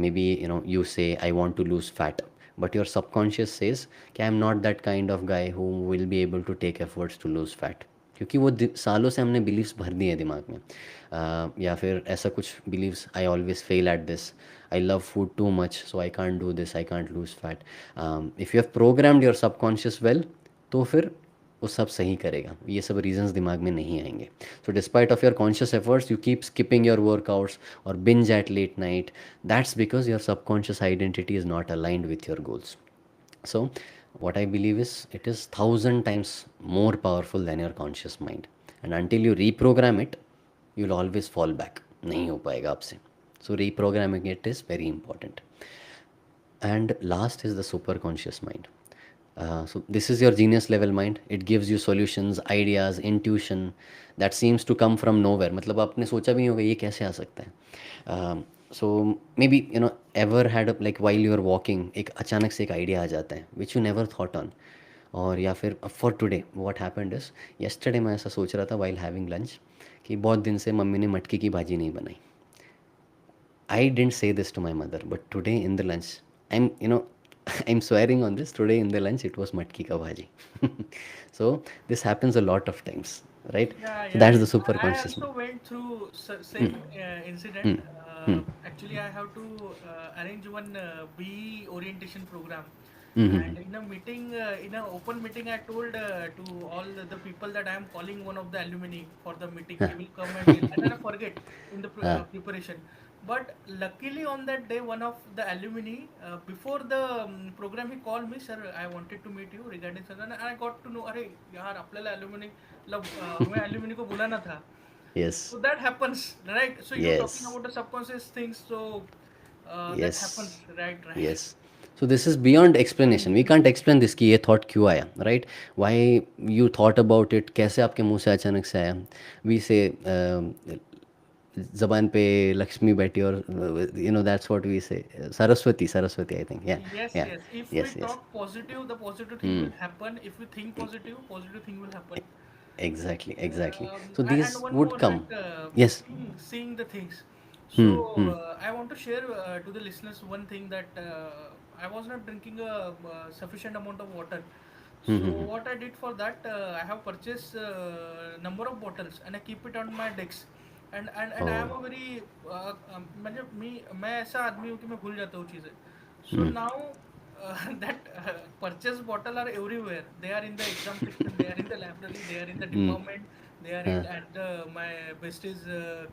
Speaker 2: Maybe you say I want to lose fat, but your subconscious says कि I am not that kind of guy who will be able to take efforts to lose fat. क्योंकि वो सालों से हमने बिलीव्स भर दिए दिमाग में. या फिर ऐसा कुछ believes, I always fail at this, I love food too much so I can't do this, I can't lose fat. If you have programmed your subconscious well, तो फिर वो सब सही करेगा. ये सब रीजंस दिमाग में नहीं आएंगे. So despite of your conscious efforts you keep skipping your workouts और binge eat late night. That's because your subconscious identity is not aligned with your goals. So, what I believe is it is 1,000 times more powerful than your conscious mind. And until you reprogram it, you'll always fall back. नहीं हो पाएगा आपसे. So, reprogramming it is very important. And last is the superconscious mind. So, this is your genius level mind. It gives you solutions, ideas, intuition that seems to come from nowhere. मतलब आपने सोचा भी नहीं होगा ये कैसे आ सकता है. So maybe ever had like while you are walking एक अचानक से एक आइडिया आ जाता है which you never thought on. और या फिर for today what happened is yesterday मैं ऐसा सोच रहा था while having lunch कि बहुत दिन से मम्मी ने मटकी की भाजी नहीं बनाई. I didn't say this to my mother, but today in the lunch, I'm swearing on this. Today in the lunch, it was matki ka bhaji. So this happens a lot of times, right?
Speaker 1: Yeah,
Speaker 2: So
Speaker 1: yeah.
Speaker 2: that's the super
Speaker 1: I
Speaker 2: conscious.
Speaker 1: also went through
Speaker 2: Hmm.
Speaker 1: same incident.
Speaker 2: Hmm. Hmm.
Speaker 1: Actually, I have to arrange one BE orientation program,
Speaker 2: Hmm. Hmm.
Speaker 1: and in a meeting, in an open meeting, I told to all the people that I am calling one of the alumni for the meeting.
Speaker 2: Huh.
Speaker 1: He will come and then I forget in the
Speaker 2: Ah.
Speaker 1: preparation. But luckily on that day, one of the alumni before the program, he called me, sir. I wanted to meet you regarding sir, and I got to know, अरे यार आपल्याला alumni मतलब हमें alumni को बुलाना था.
Speaker 2: Yes.
Speaker 1: So that happens, right? So you talking
Speaker 2: Yes.
Speaker 1: about the subconscious things, so that happens,
Speaker 2: Yes.
Speaker 1: right? Right.
Speaker 2: Yes. So this is beyond explanation. We can't explain this कि ये thought क्यों आया, right? Why you thought about it? कैसे आपके मुंह से अचानक से आया? We say ज़बान पे लक्ष्मी बैठी और that's what we say. Saraswati I think. Yeah.
Speaker 1: Yes,
Speaker 2: Yeah.
Speaker 1: yes. If we
Speaker 2: Yes. Yes.
Speaker 1: talk positive, the positive thing
Speaker 2: Hmm.
Speaker 1: will happen. If we think positive, positive thing will happen.
Speaker 2: Exactly. Exactly. So
Speaker 1: And
Speaker 2: these
Speaker 1: one
Speaker 2: would
Speaker 1: more
Speaker 2: come.
Speaker 1: that
Speaker 2: Yes.
Speaker 1: seeing the things. So
Speaker 2: Hmm. Hmm.
Speaker 1: I want to share to the listeners one thing that I was not drinking a sufficient amount of water.
Speaker 2: Hmm.
Speaker 1: So
Speaker 2: Hmm. Hmm.
Speaker 1: what I did for that, I have purchased number of bottles and I keep it on my desk. And I am
Speaker 2: Oh.
Speaker 1: a very मतलब मैं ऐसा आदमी हूँ कि मैं भूल जाता हूँ चीज़ें. So
Speaker 2: Hmm.
Speaker 1: now that purchase bottle are everywhere. They are in the exam section. They are in the library. They are in the
Speaker 2: Hmm.
Speaker 1: department. They are
Speaker 2: Huh.
Speaker 1: in at the my bestie's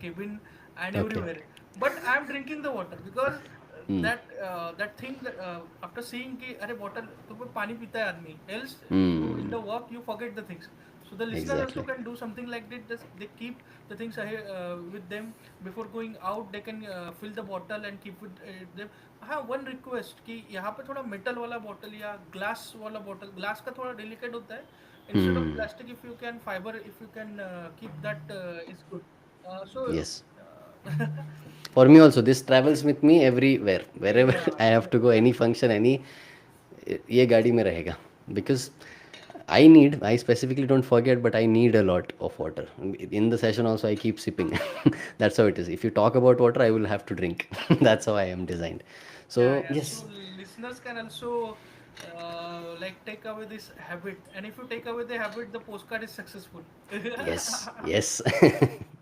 Speaker 1: cabin and
Speaker 2: Okay.
Speaker 1: everywhere. But I am drinking the water because
Speaker 2: Hmm.
Speaker 1: that thing that after seeing कि अरे bottle तो कोई पानी पीता है आदमी. Else you in
Speaker 2: Hmm.
Speaker 1: the work you forget the things. So the listeners also
Speaker 2: Exactly.
Speaker 1: can do something like that. They keep the things ahead, with them before going out. They can fill the bottle and keep with them. हाँ one request कि यहाँ पे थोड़ा metal वाला bottle या glass वाला bottle, glass का थोड़ा delicate होता है. Instead of
Speaker 2: Hmm.
Speaker 1: plastic, if you can fiber, if you can keep that, is good. So
Speaker 2: Yes.
Speaker 1: uh,
Speaker 2: For me also, this travels with me everywhere. Wherever
Speaker 1: yeah,
Speaker 2: I have to go, any function, any ये गाड़ी में रहेगा. Because I specifically don't forget, but I need a lot of water. In the session also, I keep sipping. That's how it is. If you talk about water, I will have to drink. That's how I am designed.
Speaker 1: yeah,
Speaker 2: So,
Speaker 1: yeah. So
Speaker 2: yes,
Speaker 1: listeners can also like take away this habit, and if you take away the habit, the postcard is successful.
Speaker 2: yes, yes.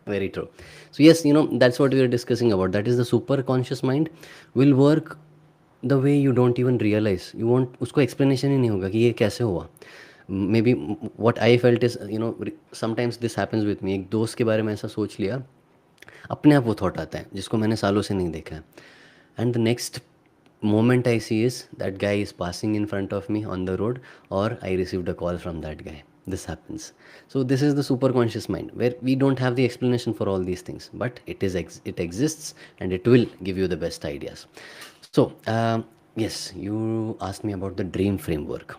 Speaker 2: Very true. So, yes, that's what we are discussing about. That is the super conscious mind will work the way you don't even realize. You won't, उसको explanation ही नहीं होगा कि ये कैसे हुआ. May be what I felt is sometimes this happens with me, एक दोस्त के बारे में ऐसा सोच लिया, अपने आप वो थॉट आता है जिसको मैंने सालों से नहीं देखा है, and the next moment I see is that guy is passing in front of me on the road, or I received a call from that guy. This happens. So this is the super conscious mind where we don't have the explanation for all these things, but it exists, and it will give you the best ideas. So yes, you asked me about the dream framework.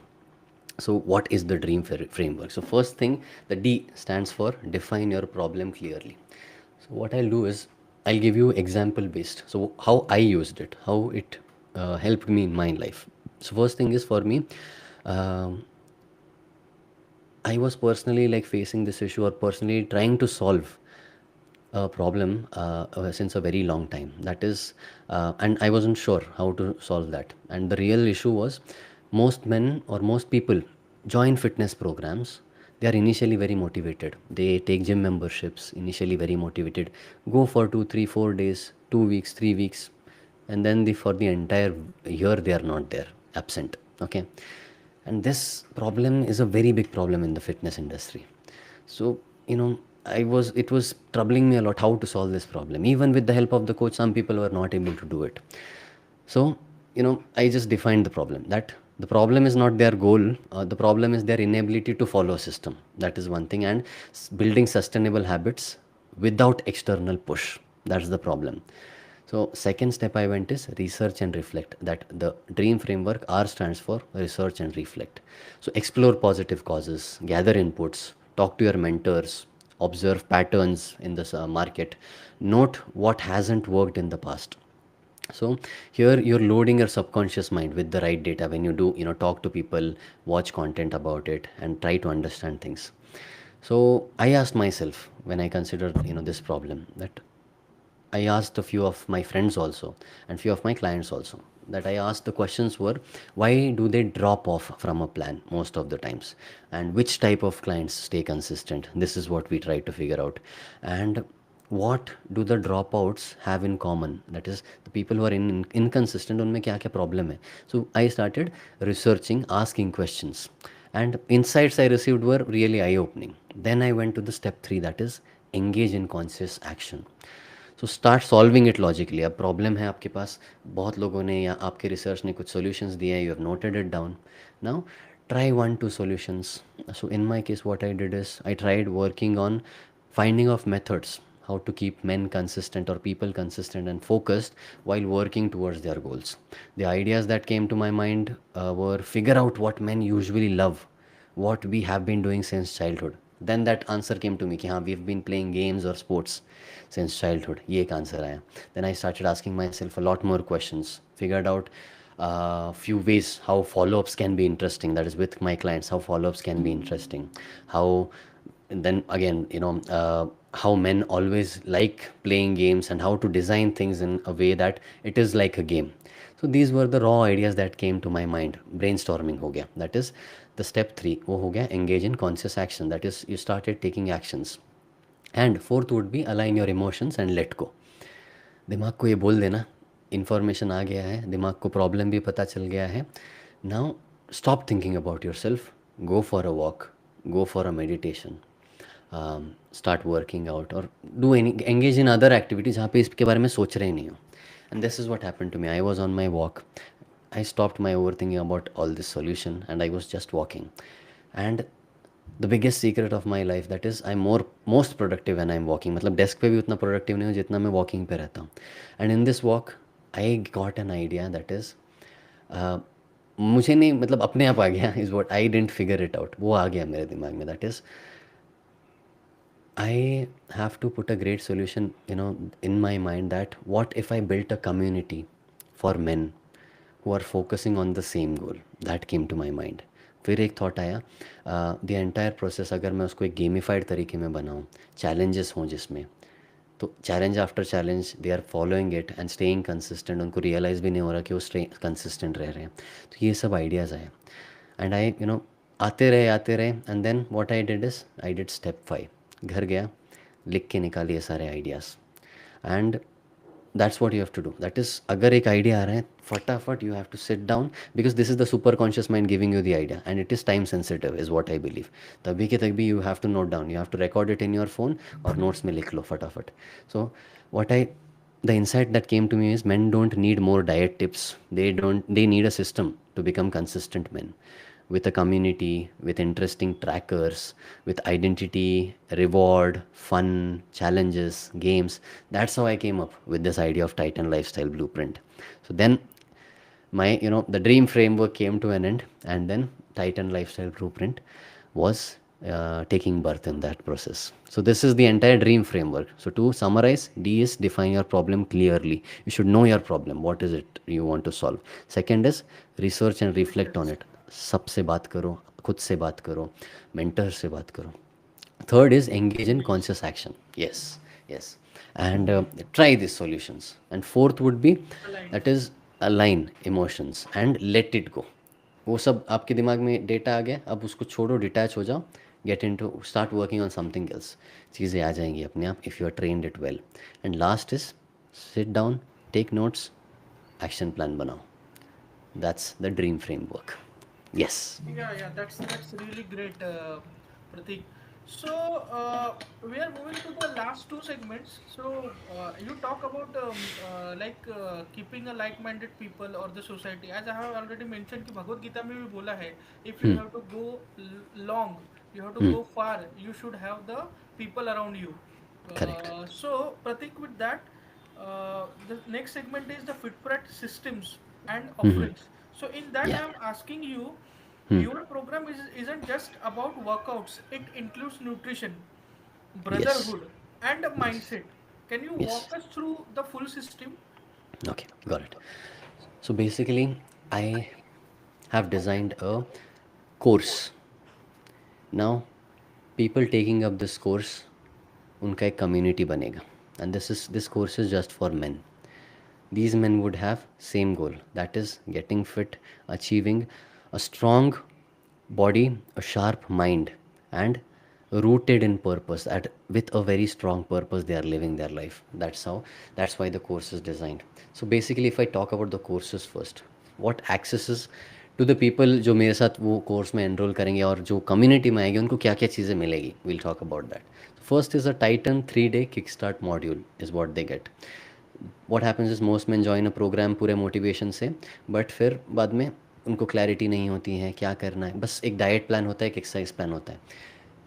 Speaker 2: So what is the dream framework? So first thing, the D stands for define your problem clearly. So what I'll do is I'll give you example based. So how I used it, how it helped me in my life. So first thing is for me, um, I was personally like facing this issue or personally trying to solve a problem since a very long time. That is, and I wasn't sure how to solve that. And the real issue was most men or most people join fitness programs. They are initially very motivated. They take gym memberships, initially very motivated, go for 2, 3, 4 days, 2 weeks, 3 weeks, and then for the entire year they are not there, absent. Okay, and this problem is a very big problem in the fitness industry. So it was troubling me a lot how to solve this problem. Even with the help of the coach, some people were not able to do it. So I just defined the problem, that the problem is not their goal, the problem is their inability to follow a system. That is one thing, and building sustainable habits without external push, that's the problem. So second step I went is research and reflect. That the dream framework, R stands for research and reflect. So explore positive causes, gather inputs, talk to your mentors, observe patterns in this market, note what hasn't worked in the past. So here you're loading your subconscious mind with the right data when you do, talk to people, watch content about it, and try to understand things. So I asked myself when I considered, this problem, that I asked a few of my friends also and few of my clients also, that I asked the questions were, why do they drop off from a plan most of the times, and which type of clients stay consistent? This is what we try to figure out. And what do the dropouts have in common? That is, the people who are inconsistent, unme kya kya problem hai? So I started researching, asking questions, and insights I received were really eye opening. Then I went to the step 3, that is engage in conscious action. So start solving it logically. अब problem है आपके पास, बहुत लोगों ने या आपके research ने कुछ सॉल्यूशंस दिए हैं, you have noted it down. Now try 1, 2 solutions. So in my case, what I did is I tried working on finding of methods how to keep men consistent or people consistent and focused while working towards their goals. The ideas that came to my mind were figure out what men usually love, what we have been doing since childhood. Then that answer came to me कि हाँ, we've been playing games or sports since childhood. ये एक answer आया. Then I started asking myself a lot more questions. Figured out few ways how follow-ups can be interesting. That is with my clients, how follow-ups can be interesting. How then again, how men always like playing games and how to design things in a way that it is like a game. So these were the raw ideas that came to my mind. Brainstorming हो गया. That is the step 3. वो हो गया engage in conscious action. That is you started taking actions. And fourth would be align your emotions and let go. दिमाग को ये बोल देना, इन्फॉर्मेशन आ गया है, दिमाग को प्रॉब्लम भी पता चल गया है. Now stop thinking about yourself, go for a walk, go for a meditation, start working out और do engage in other activities जहाँ पे इसके बारे में सोच रहे नहीं हो. And this is what happen to me. I was on my walk, I stopped my overthinking about all this solution and I was just walking. And the biggest secret of my life, that is I'm most productive when I'm walking. मतलब desk पे भी उतना productive नहीं हूँ जितना मैं walking पे रहता हूँ. And in this walk I got an idea, that is मुझे नहीं, मतलब अपने आप आ गया, is what I didn't figure it out. वो आ गया मेरे दिमाग में. That is I have to put a great solution, in my mind, that what if I built a community for men who are focusing on the same goal. That came to my mind. फिर एक thought आया, the entire process अगर मैं उसको एक gamified तरीके में बनाऊँ, चैलेंजेस हों जिसमें, तो challenge after challenge they are following it and staying consistent. उनको रियलाइज़ भी नहीं हो रहा कि वो कंसिस्टेंट रह रहे हैं. तो ये सब आइडियाज़ आए एंड आई आते रहे and then what I did is I did step 5. घर गया, लिख के निकालिए सारे ideas. And that's what you have to do. That is, अगर एक आइडिया आ रहा है फटाफट you have to sit down, because this is the super conscious mind giving you the idea and it is time sensitive is what I believe. तभी के तभी you have to note down, you have to record it in your phone और notes में लिख लो फटाफट. सो what I the insight that came to me is men don't need more diet tips. They need a system to become consistent men, with a community, with interesting trackers, with identity, reward, fun, challenges, games. That's how I came up with this idea of Titan lifestyle blueprint. So then my, the dream framework came to an end, and then Titan lifestyle blueprint was taking birth in that process. So this is the entire dream framework. So to summarize, D is define your problem clearly. You should know your problem, what is it you want to solve. Second is research and reflect on
Speaker 1: Yes.
Speaker 2: it. सबसे बात करो, खुद से बात करो, mentor से बात करो. Third is engage in
Speaker 1: Yes.
Speaker 2: conscious action. Yes, yes. And try these solutions. And fourth would be,
Speaker 1: Aligned.
Speaker 2: that is, align emotions and let it go. वो सब आपके दिमाग में डेटा आ गया, अब उसको छोड़ो, डिटैच हो जाओ, get in to start working on something else. चीज़ें आ जाएंगी अपने आप if you are trained it well. And last is sit down, take notes, action plan बनाओ. That's the dream framework. Yes.
Speaker 1: Yeah, that's really great, Pratik. So we are moving to the last two segments. So you talk about keeping a like-minded people or the society. As I have already mentioned, कि भगवत गीता में भी बोला है, if you have to go long, you have to go far, you should have the people around you.
Speaker 2: Correct.
Speaker 1: So Pratik, with that, the next segment is the FITTPRATT systems and offerings. So in that,
Speaker 2: या.
Speaker 1: I am asking you, your program isn't just about workouts. It includes nutrition,
Speaker 2: yes.
Speaker 1: brotherhood, and a
Speaker 2: yes.
Speaker 1: mindset. Can you
Speaker 2: yes.
Speaker 1: walk us through the full system?
Speaker 2: Okay, got it. So basically, I have designed a course. Now, people taking up this course, उनका एक community बनेगा. And this course is just for men. These men would have same goal, that is getting fit, achieving a strong body, a sharp mind, and rooted in purpose, at with a very strong purpose they are living their life. That's why the course is designed. So basically, if I talk about the courses first, what accesses to the people जो मेरे साथ वो course में enrol करेंगे और जो community में आएंगे उनको क्या क्या चीज़ें मिलेगी, we'll talk about that. First is a Titan 3-day kickstart module is what they get. What happens is most men join a program पूरे मोटिवेशन से, बट फिर बाद में उनको क्लैरिटी नहीं होती है क्या करना है. बस एक डाइट प्लान होता है, एक एक्सरसाइज प्लान होता है,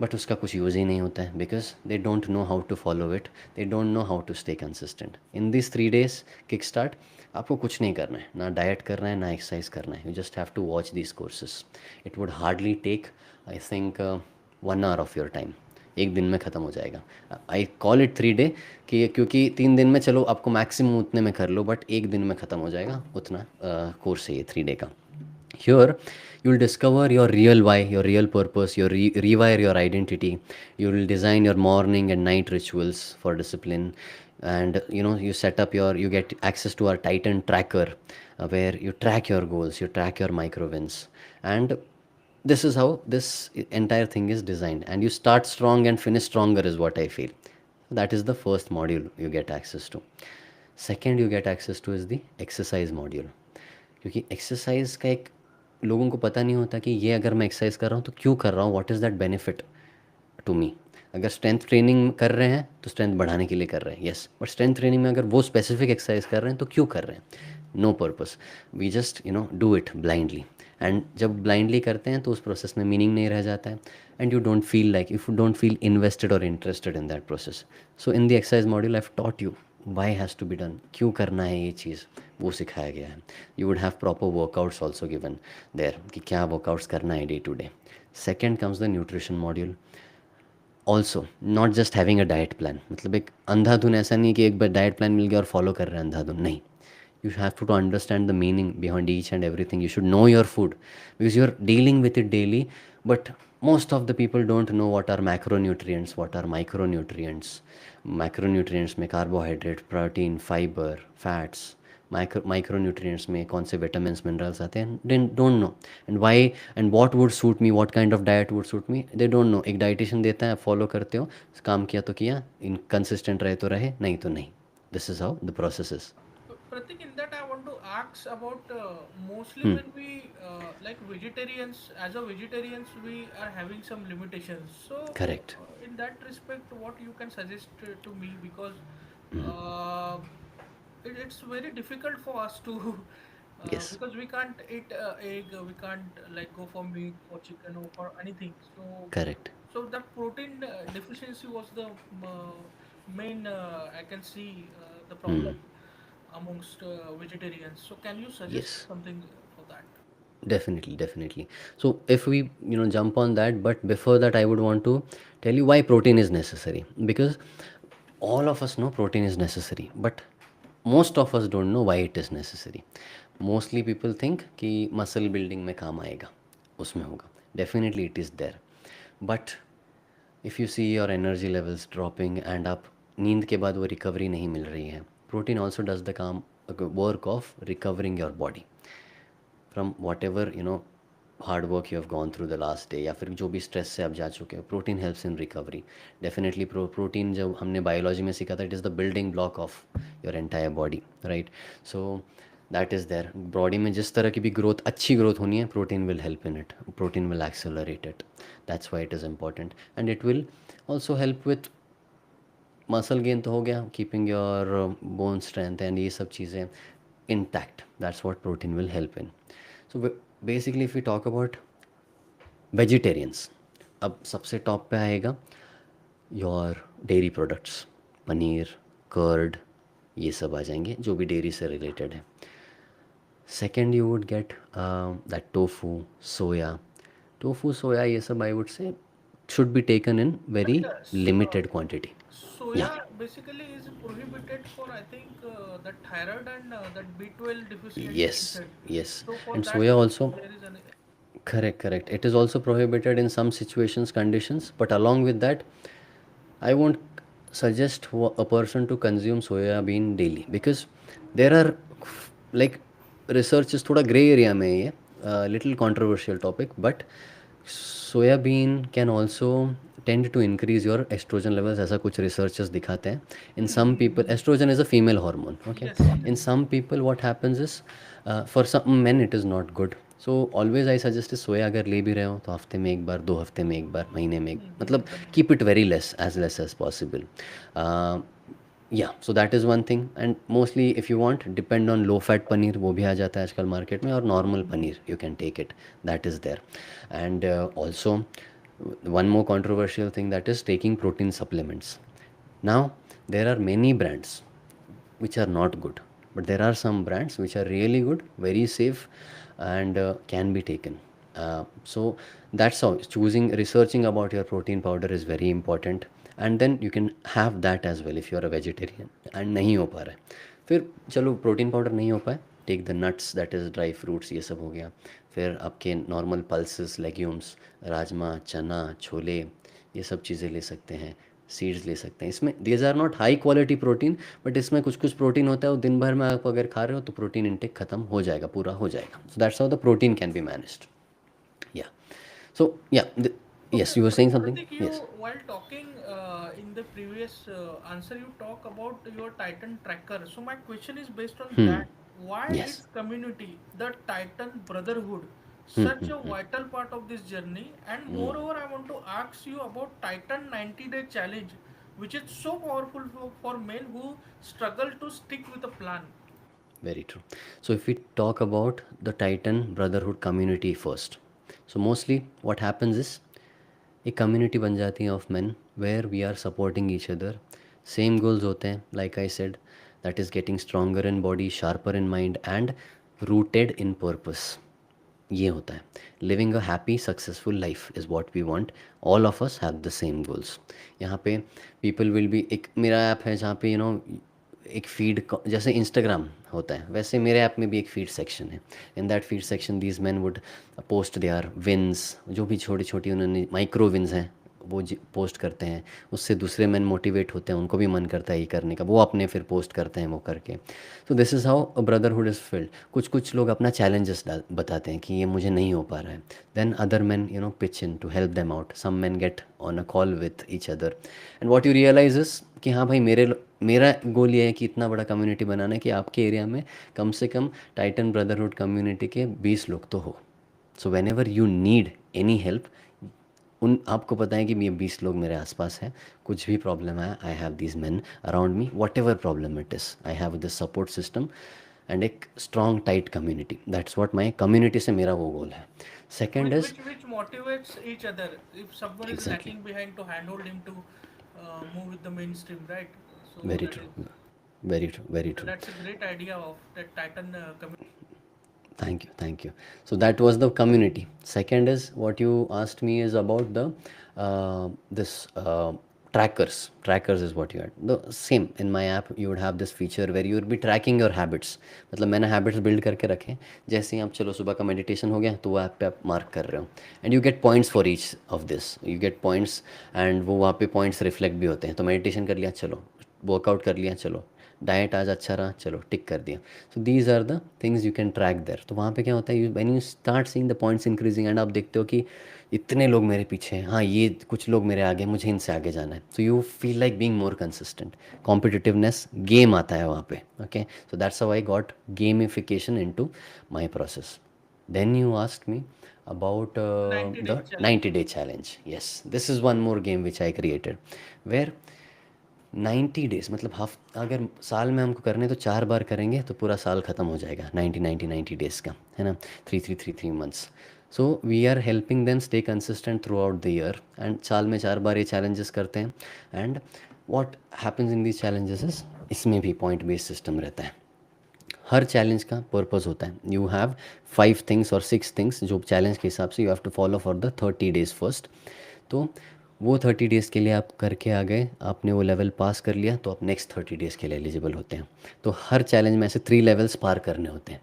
Speaker 2: बट उसका कुछ यूज़ ही नहीं होता है, because they don't know how to follow it, they don't know how to stay consistent. In this 3 days kick start आपको कुछ नहीं करना है, ना डाइट करना है ना एक्सरसाइज करना है. You just have to watch this courses. It would hardly take, I think, 1 hour of your time. एक दिन में ख़त्म हो जाएगा. आई कॉल इट 3 day कि क्योंकि 3 दिन में चलो आपको मैक्सिमम उतने में कर लो, बट एक दिन में ख़त्म हो जाएगा उतना कोर्स है ये 3 day का. Here, you will discover your real why, your real purpose, rewire your identity. You will design your morning and night rituals for discipline, and you set up you get access to our Titan tracker, where you track your goals, you track your micro wins, and this is how this entire thing is designed. And you start strong and finish stronger is what I feel. That is the first module you get access to. Second you get access to is the exercise module. क्योंकि exercise का एक लोगों को पता नहीं होता कि ये अगर मैं एक्सरसाइज कर रहा हूँ तो क्यों कर रहा हूँ, what is that benefit to me. अगर स्ट्रेंथ ट्रेनिंग कर रहे हैं तो स्ट्रेंथ बढ़ाने के लिए कर रहे हैं, यस, बट स्ट्रेंथ ट्रेनिंग में अगर वो स्पेसिफिक एक्सरसाइज कर रहे हैं तो क्यों कर रहे हैं, no purpose. We just do it blindly. And जब ब्लाइंडली करते हैं तो उस प्रोसेस में मीनिंग नहीं रह जाता है, and you don't feel like, if you don't feel invested और interested in that process. So in the exercise module I have taught you why has to be done, क्यों करना है ये चीज़, वो सिखाया गया है. You would have proper workouts also given there कि क्या वर्कआउट्स करना है day to day. Second comes the nutrition module. Also not just having a diet plan, मतलब एक अंधाधुन ऐसा नहीं कि एक बार डाइट प्लान मिल गया और फॉलो कर रहे हैं अंधाधुन, नहीं. You have to understand the meaning behind each and everything. You should know your food because you're dealing with it daily. But most of the people don't know what are macronutrients, what are micronutrients. Macronutrients में carbohydrate, protein, fiber, fats. Micronutrients में कौन से vitamins, minerals आते हैं, they don't know. And why and what would suit me, what kind of diet would suit me, they don't know. एक dietitian देता है, आप follow करते हो, काम किया तो किया, inconsistent रहे तो रहे, नहीं तो नहीं. This is how the process is.
Speaker 1: Pratik, in that I want to ask about mostly
Speaker 2: Hmm.
Speaker 1: when we like vegetarians, as a vegetarians, we are having some limitations. So,
Speaker 2: Correct.
Speaker 1: in that respect, what you can suggest to me, because uh, it's very difficult for us to
Speaker 2: Yes.
Speaker 1: because we can't eat egg, we can't like go for meat, for chicken, or for anything. So,
Speaker 2: Correct.
Speaker 1: that protein deficiency was the main I can see the problem
Speaker 2: Hmm.
Speaker 1: amongst vegetarians. So can you suggest
Speaker 2: Yes.
Speaker 1: something for that?
Speaker 2: Definitely, definitely. So if we, jump on that, but before that, I would want to tell you why protein is necessary. Because all of us know protein is necessary, but most of us don't know why it is necessary. Mostly people think कि muscle building में काम आएगा, उसमें होगा. Definitely it is there. But if you see your energy levels dropping and आप नींद के बाद वो recovery नहीं मिल रही है, protein also does the काम work of recovering your body from what ever hard work you have gone through the last day, या फिर जो भी स्ट्रेस से आप जा चुके हो. Protein helps in recovery. Definitely protein जब हमने बायोलॉजी में सीखा था, it is the building block of your entire body, right. So that is there. Body में जिस तरह की भी ग्रोथ, अच्छी ग्रोथ होनी है, protein will help in it. Protein will accelerate it. That's why it is important. And it will also help with muscle gain तो हो गया, keeping your bone strength and ये सब चीज़ें intact. That's what protein will help in. So basically if you talk about vegetarians, अब सबसे top पे आएगा your dairy products. Paneer, curd, ये सब आ जाएंगे जो भी डेयरी से रिलेटेड है. Second you would get that tofu, soya. Tofu, soya, ये सब I would say should be taken in very
Speaker 1: But
Speaker 2: limited quantity. Yeah.
Speaker 1: soya basically is prohibited for I think the thyroid and that B12 deficiency you
Speaker 2: Yes,
Speaker 1: said.
Speaker 2: yes.
Speaker 1: So for
Speaker 2: And
Speaker 1: that
Speaker 2: soya also,
Speaker 1: there is an
Speaker 2: correct, correct. It is also prohibited in some situations, conditions, but along with that, I won't suggest a person to consume soya bean daily, because there are like research is थोड़ा gray area में है ये, little controversial topic, but soya bean can also tend to increase your estrogen levels, ऐसा कुछ researchers दिखाते हैं. In some people, estrogen is a female hormone, okay.
Speaker 1: yes,
Speaker 2: In
Speaker 1: yes.
Speaker 2: some people what happens is, for some men it is not good. So always I suggest soya अगर ले भी रहे हो तो हफ्ते में एक बार, 2 हफ्ते में एक बार, महीने में मतलब keep it very less as possible. या so that is one thing. And mostly if you want, depend on low fat paneer, वो भी आ जाता है आजकल मार्केट में, और normal paneer you can take it. That is there. And also one more controversial thing, that is taking protein supplements. Now there are many brands which are not good, but there are some brands which are really good, very safe, and can be taken. So that's how choosing, researching about your protein powder is very important. And then you can have that as well if you are a vegetarian and नहीं हो पा रहा है. फिर चलो protein powder नहीं हो पाए, take the nuts, that is dry fruits, ये सब हो गया. फिर आपके नॉर्मल पल्सेस, लेग्यूम्स, राजमा, चना, छोले, ये सब चीज़ें ले सकते हैं. सीड्स ले सकते हैं. इसमें these are not high quality protein, but इसमें कुछ कुछ प्रोटीन होता है, वो दिन भर में आप अगर खा रहे हो तो प्रोटीन इंटेक ख़त्म हो जाएगा, पूरा हो जाएगा. सो that's how the protein can be managed. या सो या
Speaker 1: Okay,
Speaker 2: yes, you were saying something.
Speaker 1: Pratik, you
Speaker 2: Yes.
Speaker 1: while talking in the previous answer, you talk about your Titan tracker. So my question is based on
Speaker 2: Hmm.
Speaker 1: that. Why is
Speaker 2: Yes.
Speaker 1: community, the Titan brotherhood, such a vital part of this journey? And moreover, I want to ask you about Titan 90-day challenge, which is so powerful for men who struggle to stick with a plan.
Speaker 2: Very true. So if we talk about the Titan Brotherhood community first, so mostly what happens is एक community बन जाती है of man where we are supporting each other. Same goals होते हैं, like I said, that is getting stronger in body, sharper in mind, and rooted in purpose. ये होता है living a happy successful life is what we want. All of us have the same goals. यहाँ पे people will be, एक मेरा app है जहाँ पे एक फीड, जैसे इंस्टाग्राम होता है वैसे मेरे ऐप में भी एक फीड सेक्शन है. In that feed section these man would post their wins, जो भी छोटी छोटी उन्होंने माइक्रो विंस हैं वो पोस्ट करते हैं, उससे दूसरे मैन मोटिवेट होते हैं, उनको भी मन करता है ये करने का, वो अपने फिर पोस्ट करते हैं वो करके। तो this is how a brotherhood is filled. कुछ कुछ लोग अपना चैलेंजेस बताते हैं कि ये मुझे नहीं हो पा रहा है, then other man pitch in to help them out, some man get on a call with each other, and what you realize is कि हाँ भाई, मेरा गोल ये है कि इतना बड़ा कम्युनिटी बनाना है कि आपके एरिया में कम से कम टाइटन ब्रदरहुड कम्युनिटी के 20 लोग तो हो। So when ever you need any help, उन आपको पता है कि ये 20 लोग मेरे आसपास हैं, कुछ भी प्रॉब्लम है, I have these men around me, whatever problem it is, I have this support system and एक strong tight community. That's what my community से मेरा वो गोल है। Second is
Speaker 1: which motivates each other if someone is
Speaker 2: exactly,
Speaker 1: lacking behind to handhold him to move with the mainstream, right? So
Speaker 2: very
Speaker 1: that
Speaker 2: true,
Speaker 1: is
Speaker 2: very true, very true.
Speaker 1: that's a great idea of that Titan community.
Speaker 2: Thank you, thank you. So that was the community. Second is what you asked me is about the this trackers. Trackers is what you had. The same in my app, you would have this feature where you would be tracking your habits. मतलब मैंने habits build करके रखे, जैसे ही आप चलो सुबह का meditation हो गया तो वो ऐप पे आप मार्क कर रहे हो, and you get points for each of this. You get points and वो वहाँ पे points reflect भी होते हैं। तो meditation कर लिया, चलो वर्कआउट कर लिया, चलो डाइट आज अच्छा रहा, चलो टिक कर दिया। So these are the things you can track there. तो वहाँ पे क्या होता है, you when you start seeing the points increasing and आप देखते हो कि इतने लोग मेरे पीछे हैं, हाँ ये कुछ लोग मेरे आगे, मुझे इनसे आगे जाना है, so you feel like being more consistent. Competitiveness game आता है वहाँ पे। Okay, so that's how I got gamification into my process. Then you asked me about
Speaker 1: 90
Speaker 2: the
Speaker 1: days
Speaker 2: 90
Speaker 1: challenge.
Speaker 2: day challenge. Yes, this is one more game which I created where 90 days, मतलब अगर साल में हमको करने तो 4 बार करेंगे तो पूरा साल ख़त्म हो जाएगा 90 डेज़ का, है ना, 3 3 3 3 months. So we are helping them stay consistent throughout the year, and साल में 4 बार ये चैलेंजेस करते हैं। And what happens in these challenges is, इसमें भी पॉइंट बेस्ड सिस्टम रहता है। हर चैलेंज का पर्पस होता है, यू हैव 5 थिंग्स और 6 थिंग्स जो चैलेंज के हिसाब से you have to follow for the 30 days first. तो वो 30 डेज़ के लिए आप करके आ गए, आपने वो लेवल पास कर लिया, तो आप नेक्स्ट 30 डेज़ के लिए एलिजिबल होते हैं। तो हर चैलेंज में ऐसे 3 लेवल्स पार करने होते हैं,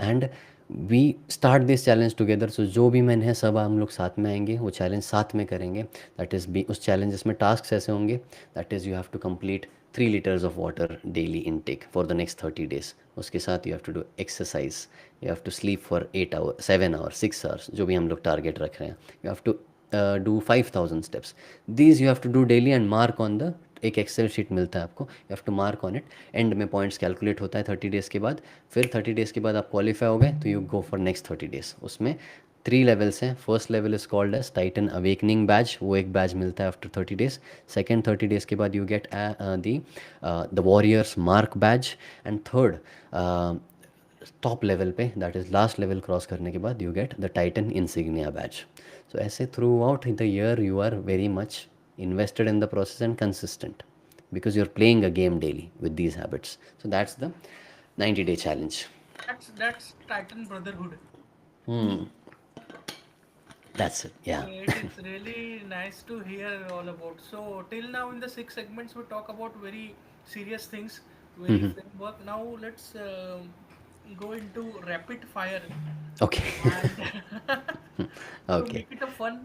Speaker 2: and we start this challenge together. So जो भी मैन है सब हम लोग साथ में आएंगे, वो चैलेंज साथ में करेंगे। दैट इज़ बी उस चैलेंजेस में टास्क ऐसे होंगे, that is you have to complete 3 liters of water daily intake for the next 30 days. उसके साथ you have to do exercise, you have to sleep for 8 hour 7 hour 6 hours, जो भी हम लोग टारगेट रख रहे हैं। You have to do 5,000 steps, these you have to do daily and mark on the, एक एक्सेल शीट मिलता है आपको, you have to mark on it. End में पॉइंट्स कैलकुलेट होता है 30 डेज़ के बाद। फिर 30 डेज़ के बाद आप क्वालिफाई हो गए तो you go for next 30 days. उसमें 3 लेवल्स हैं। First level is called as titan awakening batch, वो एक बैच मिलता है आफ्टर 30 डेज़। सेकेंड 30 डेज़ के बाद you get the warriors mark badge, and third top level पे, that is last level cross करने के बाद, you get the titan insignia badge. So ऐसे throughout the year you are very much invested in the process and consistent, because you're playing a game daily with these habits. So that's the 90-day challenge.
Speaker 1: That's Titan Brotherhood.
Speaker 2: That's it, yeah.
Speaker 1: It is really nice to hear all about. So till now in the 6 segments we talk about very serious things, very framework. Now let's go into rapid fire
Speaker 2: Okay.
Speaker 1: and to
Speaker 2: Okay.
Speaker 1: make it a fun.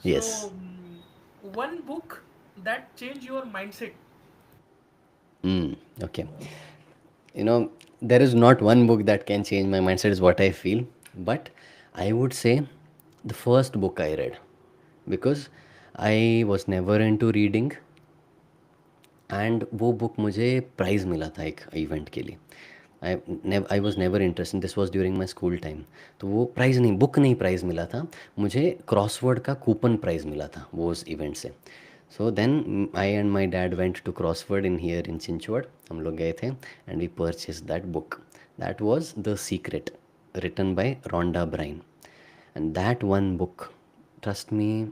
Speaker 2: Yes.
Speaker 1: So one book that changed your mindset.
Speaker 2: Okay. There is not one book that can change my mindset, is what I feel. But I would say the first book I read, because I was never into reading, and वो book मुझे price मिला था एक event के लिए। I was never interested, this was during my school time. तो वो price नहीं, बुक नहीं प्राइज़ मिला था मुझे, क्रॉसवर्ड का कूपन प्राइज़ मिला था वो उस इवेंट से। So then I and my dad went to crossword in here in Chinchwad, हम लोग गए थे and we purchase that book. That was the secret, written by Rhonda Byrne. And that one book, trust me,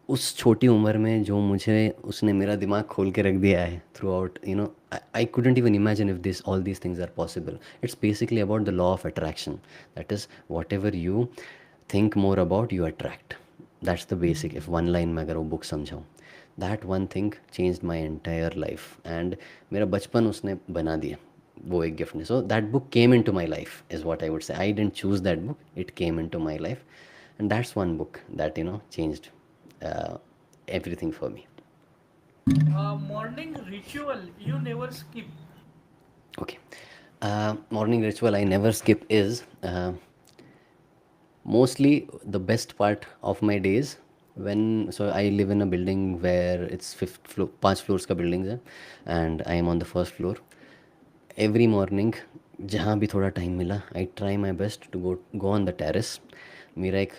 Speaker 2: उस छोटी उम्र में जो मुझे उसने मेरा दिमाग खोल के रख दिया है through out, I couldn't even imagine if this all these things are possible. It's basically about the law of attraction. That is, whatever you think more about, you attract. That's the basic, if one line में अगर वो book समझाऊँ, that one thing changed my entire life, and मेरा बचपन उसने बना दिया वो एक गिफ्ट ने। So that book came in to my life is what I would say. I didn't choose that book, it came in to my life, And that's one book that changed uh, everything for me.
Speaker 1: Morning ritual you never skip.
Speaker 2: Okay. Morning ritual I never skip is mostly the best part of my days when, so I live in a building where it's fifth floor, 5 floors का buildings है, and I am on the first floor. Every morning जहाँ भी थोड़ा time मिला I try my best to go on the terrace. मेरा एक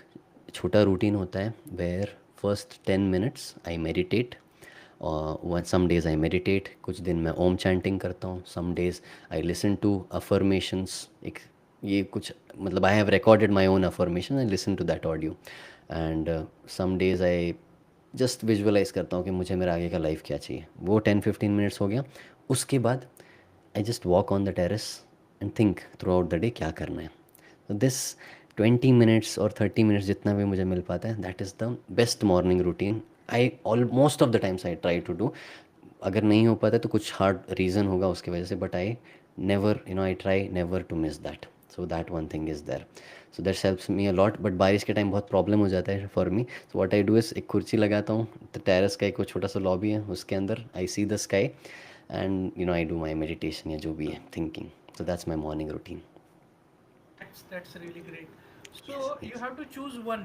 Speaker 2: छोटा routine होता है where first 10 minutes I meditate. और सम डेज़ आई मेडिटेट, कुछ दिन मैं ओम चैंटिंग करता हूँ, some days I listen to affirmations. एक ये कुछ मतलब I have recorded my own affirmation, I listen to that audio. And some days I just visualize करता हूँ कि मुझे मेरा आगे का लाइफ क्या चाहिए. वो 10-15 मिनट्स हो गया. उसके बाद I just walk on the terrace and think through out the day क्या करना है. तो दिस 20 मिनट्स और 30 मिनट्स जितना भी मुझे मिल पाता है, that is the best morning routine. I almost of the times I try to do. अगर नहीं हो पाता तो कुछ हार्ड रीज़न होगा उसकी वजह से, but I never I try never to miss that. So that one thing is there. So that helps me a lot. But बारिश के टाइम बहुत प्रॉब्लम हो जाता है for me. So what I do is एक कुर्सी लगाता हूँ, तो टेरेस का एक छोटा सा लॉबी है, उसके अंदर I see the sky and I do my meditation या जो भी है thinking. So that's my morning routine.
Speaker 1: That's really great.
Speaker 2: Yes,
Speaker 1: So you
Speaker 2: yes.
Speaker 1: have to choose one,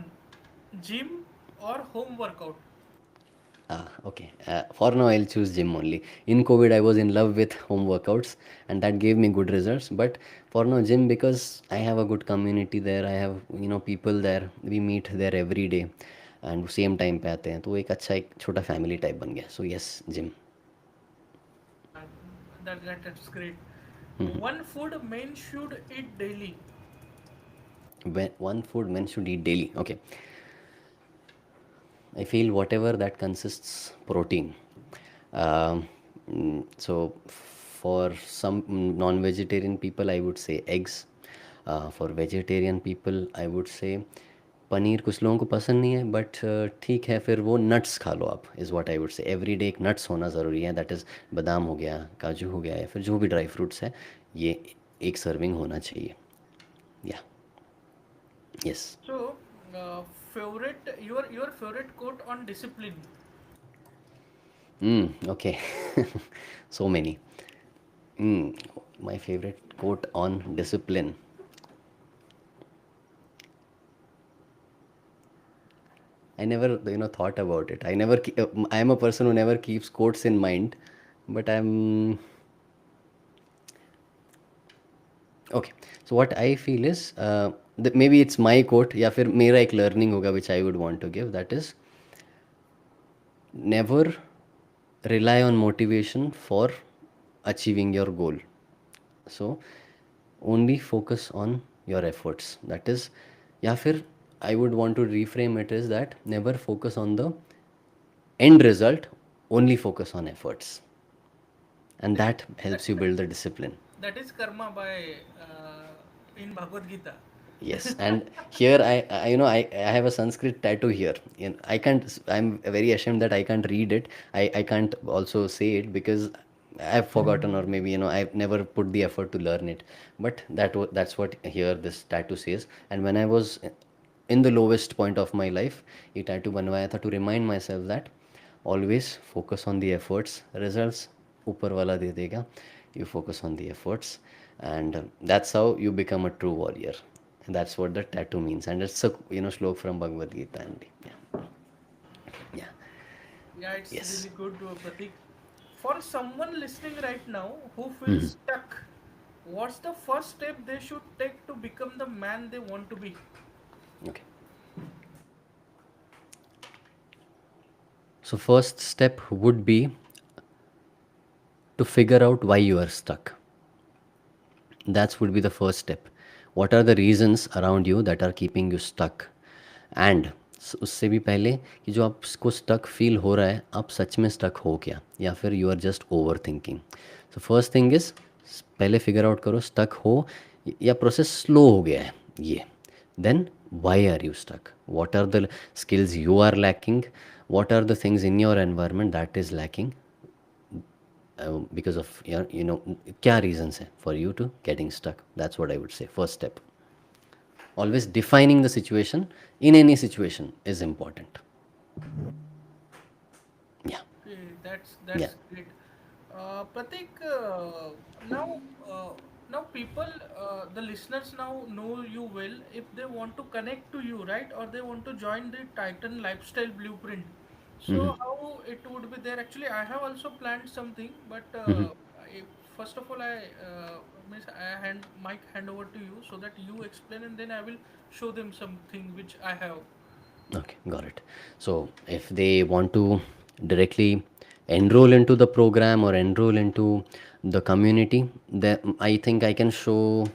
Speaker 1: gym or home workout.
Speaker 2: Okay. For now, I'll choose gym only. In COVID, I was in love with home workouts, and that gave me good results. But for now, gym because I have a good community there. I have people there. We meet there every day, and same time पे आते हैं. तो वो एक अच्छा एक छोटा family type बन गया. So yes, gym.
Speaker 1: Uh, that's great. One food men should eat daily.
Speaker 2: One food men should eat daily. Okay. I feel whatever that consists protein. So for some non-vegetarian people, I would say eggs. For vegetarian people, I would say paneer. कुछ लोगों को पसंद नहीं है, but ठीक है, फिर वो नट्स खा लो आप, इज़ व्हाट आई वुड से. एवरी डे एक नट्स होना ज़रूरी है. दैट इज़ बादाम हो गया, काजू हो गया, या फिर जो भी ड्राई फ्रूट्स है, ये एक सर्विंग होना चाहिए. या yes.
Speaker 1: So favorite your favorite quote on discipline.
Speaker 2: Okay. So many. Mm, my favorite quote on discipline. I never, thought about it. I am a person who never keeps quotes in mind, but okay. So what I feel is, that maybe it's my quote, या फिर मेरा एक learning होगा which I would want to give. That is, never rely on motivation for achieving your goal. So only focus on your efforts. That is, या फिर I would want to reframe it is that never focus on the end result, only focus on efforts, and that
Speaker 1: That,
Speaker 2: helps you
Speaker 1: that,
Speaker 2: build the discipline.
Speaker 1: that is karma by in Bhagavad Gita.
Speaker 2: Yes, and here I have a Sanskrit tattoo here. I can't. I'm very ashamed that I can't read it. I can't also say it because I've forgotten, or maybe I've never put the effort to learn it. But that's what here this tattoo says. And when I was in the lowest point of my life, ये tattoo बनवाया था to remind myself that always focus on the efforts. Results ऊपर वाला दे देगा. You focus on the efforts, and that's how you become a true warrior. And that's what the tattoo means, and it's a slok from Bhagavad Gita. And yeah, yeah,
Speaker 1: Yeah, it's
Speaker 2: yes.
Speaker 1: really good, Pratik. For someone listening right now who feels stuck, what's the first step they should take to become the man they want to be?
Speaker 2: Okay. So first step would be to figure out why you are stuck. That would be the first step. What are the reasons around you that are keeping you stuck? And उससे भी पहले कि जो आपको stuck feel हो रहा है, आप सच में स्टक हो क्या, या फिर you are just over thinking. So first thing is, पहले फिगर आउट करो स्टक हो या प्रोसेस स्लो हो गया है ये. Then why are you stuck, what are the skills you are lacking, what are the things in your environment that is lacking because of क्या reasons है for you to getting stuck. That's what I would say first step. Always defining the situation in any situation is important. Yeah,
Speaker 1: Okay,
Speaker 2: yeah.
Speaker 1: that's great. Pratik, now uh, now people, the listeners now know you well. If they want to connect to you, right, or they want to join the Titan Lifestyle Blueprint,
Speaker 2: Hmm.
Speaker 1: so how it would be there? Actually, I have also planned something, but I, first of all, I hand over to you so that you explain, and then I will show them something which I have.
Speaker 2: Okay, got it. So if they want to directly enroll into the program or enroll into the community, then I think I can show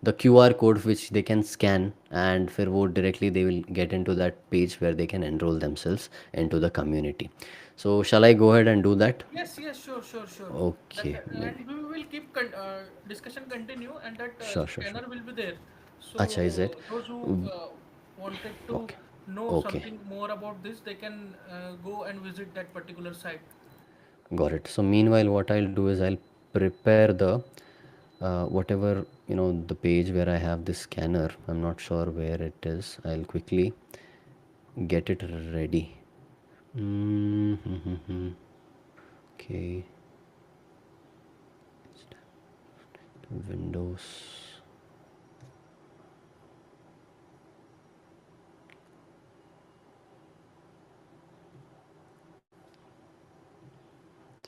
Speaker 2: the QR code which they can scan, and for vote directly they will get into that page where they can enroll themselves into the community. So shall I go ahead and do that?
Speaker 1: Yes, yes, sure, sure, sure. That
Speaker 2: Okay, maybe.
Speaker 1: and we will keep discussion continue, and that
Speaker 2: Sure, sure, sure.
Speaker 1: scanner will be there.
Speaker 2: Acha, is it?
Speaker 1: So those who
Speaker 2: Mm,
Speaker 1: wanted to
Speaker 2: okay.
Speaker 1: know
Speaker 2: Okay.
Speaker 1: something more about this, they can go and visit that particular site.
Speaker 2: Got it. So meanwhile, what I'll do is I'll prepare the whatever the page where I have this scanner. I'm not sure where it is. I'll quickly get it ready. Mm-hmm. Okay, Windows.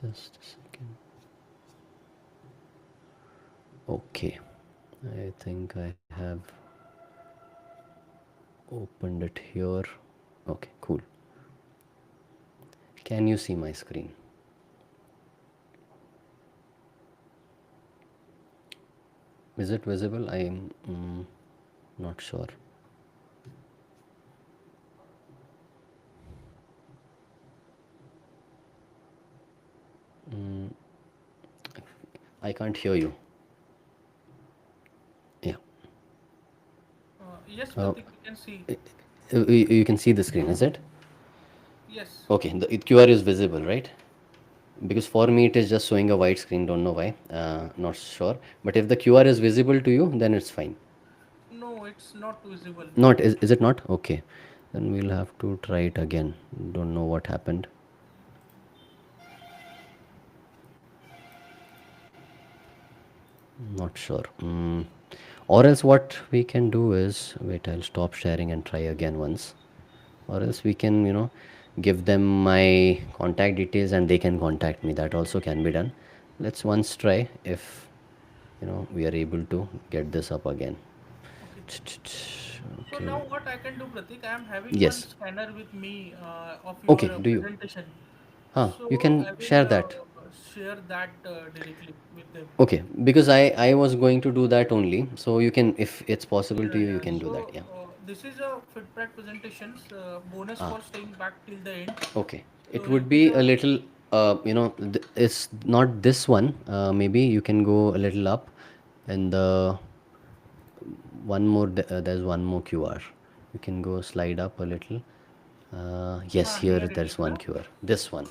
Speaker 2: Just a second. Okay, I think I have opened it here. Okay, cool. Can you see my screen? Is it visible? I am not sure. Mm, I can't hear you. Yeah.
Speaker 1: Yes,
Speaker 2: Uh,
Speaker 1: Pratik, we can see.
Speaker 2: you can see the screen, is it?
Speaker 1: Yes.
Speaker 2: Okay, the QR is visible, right? Because for me it is just showing a white screen, don't know why, not sure. But if the QR is visible to you, then it's fine.
Speaker 1: No, it's not visible.
Speaker 2: Not, is it not? Okay. Then we'll have to try it again. Don't know what happened. Not sure. Or else what we can do is, wait, I'll stop sharing and try again once. Or else we can, give them my contact details and they can contact me. That also can be done. Let's once try if, we are able to get this up again.
Speaker 1: Okay. So
Speaker 2: Okay.
Speaker 1: now what I can do, Pratik, I am having one
Speaker 2: Yes.
Speaker 1: scanner with me of your
Speaker 2: Okay. Do you?
Speaker 1: presentation.
Speaker 2: Huh. You
Speaker 1: So
Speaker 2: can
Speaker 1: I
Speaker 2: share
Speaker 1: will
Speaker 2: that.
Speaker 1: share that directly with them.
Speaker 2: Okay. Because I was going to do that only. So you can, if it's possible to
Speaker 1: Yeah,
Speaker 2: you, you
Speaker 1: yeah.
Speaker 2: can do that.
Speaker 1: So
Speaker 2: Yeah.
Speaker 1: this is a FitPrat presentations bonus
Speaker 2: Ah.
Speaker 1: for staying back till the end.
Speaker 2: Okay.
Speaker 1: So
Speaker 2: It
Speaker 1: it
Speaker 2: would
Speaker 1: is
Speaker 2: be a
Speaker 1: a
Speaker 2: little, it's not this one. Maybe you can go a little up, and one more. There's one more QR. You can go slide up a little. Yes, here
Speaker 1: here it
Speaker 2: there's
Speaker 1: is.
Speaker 2: one QR. This one.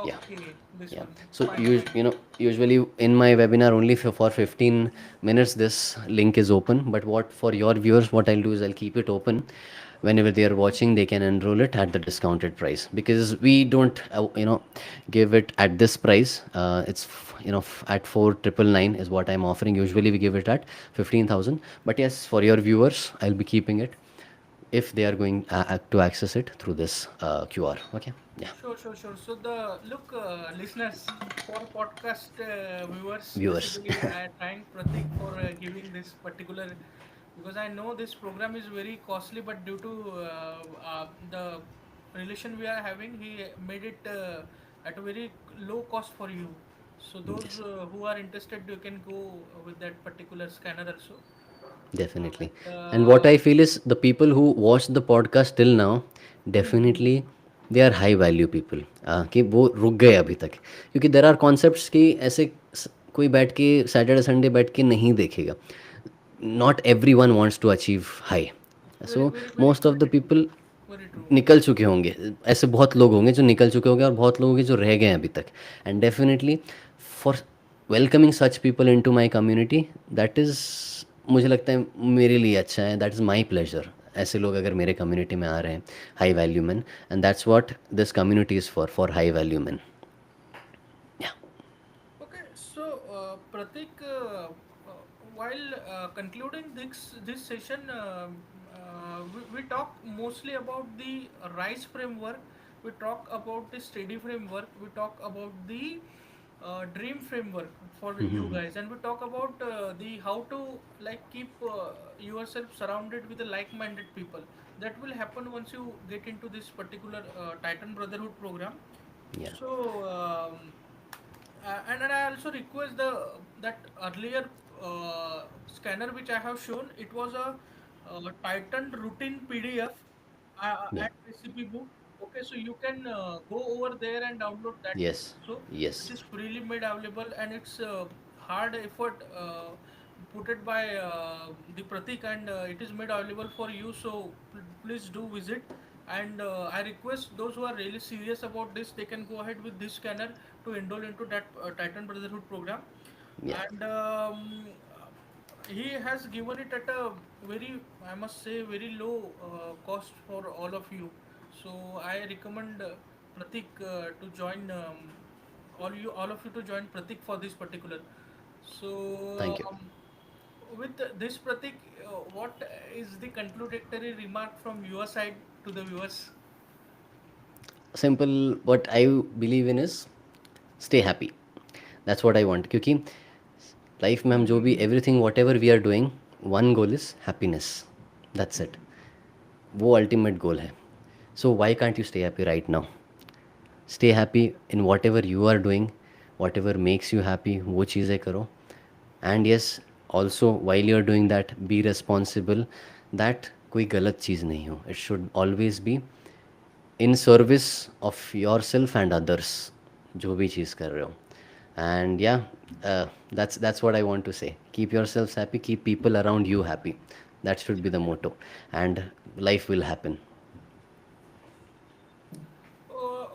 Speaker 2: Yeah.
Speaker 1: Okay, this
Speaker 2: Yeah.
Speaker 1: one.
Speaker 2: So
Speaker 1: Fine, fine.
Speaker 2: usually in my webinar only for 15 minutes this link is open. But what for your viewers, what I'll do is I'll keep it open. Whenever they are watching, they can enroll it at the discounted price because we don't give it at this price. It's at 4,999 is what I'm offering. Usually we give it at 15,000. But yes, for your viewers, I'll be keeping it if they are going to access it through this QR. Okay. Yeah.
Speaker 1: Sure, sure, sure. So the look, listeners, for podcast viewers,
Speaker 2: Viewers.
Speaker 1: basically, I thank Pratik for giving this particular because I know this program is very costly, but due to the relation we are having, he made it at a very low cost for you. So those
Speaker 2: Yes.
Speaker 1: who are interested, you can go with that particular scanner also.
Speaker 2: Definitely.
Speaker 1: And
Speaker 2: And what I feel is the people who watch the podcast till now, definitely they are high value people. कि वो रुक गए अभी तक क्योंकि there are concepts कि ऐसे कोई बैठ के सैटरडे संडे बैठ के नहीं देखेगा. Not everyone wants to achieve high.
Speaker 1: very,
Speaker 2: So
Speaker 1: very, very,
Speaker 2: most of the
Speaker 1: very true.
Speaker 2: people
Speaker 1: Very true.
Speaker 2: निकल चुके होंगे. ऐसे बहुत लोग होंगे जो निकल चुके होंगे और बहुत लोग होंगे जो रह गए हैं अभी तक. And definitely for welcoming such people into my community, that is मुझे लगता है मेरे लिए अच्छा है, दैट इज़ माई प्लेजर। ऐसे लोग अगर मेरे कम्युनिटी में आ रहे हैं, high value man, and that's what this community is for high value man. या
Speaker 1: Okay, so Pratik, while concluding this session, we talk mostly about the RISE framework. We talk about the steady framework. We talk about the dream framework for you guys, and we talk about the how to like keep yourself surrounded with the like-minded people. That will happen once you get into this particular Titan Brotherhood program.
Speaker 2: या
Speaker 1: So, and I also request the that earlier scanner which I have shown. It was a Titan routine PDF
Speaker 2: या
Speaker 1: and recipe book. Okay, so you can go over there and download that
Speaker 2: yes
Speaker 1: also,
Speaker 2: yes
Speaker 1: which is freely made available, and it's hard effort put it by the Pratik, and it is made available for you. So please do visit. And I request those who are really serious about this, they can go ahead with this scanner to enroll into that Titan Brotherhood program.
Speaker 2: या
Speaker 1: And he has given it at a very, I must say, very low cost for all of you. So I recommend Pratik to join all of you to join Pratik for this particular.
Speaker 2: Thank
Speaker 1: So
Speaker 2: you.
Speaker 1: with this Pratik, what is the concludatory remark from your side to the viewers?
Speaker 2: Simple, what I believe in is stay happy. That's what I want, क्योंकि लाइफ में हम जो भी everything whatever we are doing, one goal is happiness, that's it. वो ultimate goal है। So why can't you stay happy right now? Stay happy in whatever you are doing, whatever makes you happy, वो चीज़ें करो। And yes, also while you are doing that, be responsible that कोई गलत चीज़ नहीं हो। It should always be in service of your self and others, जो भी चीज़ कर रहे हो। एंड या that's what I want to say. Keep yourselves happy, keep people around you happy. That should be the motto, and life will happen.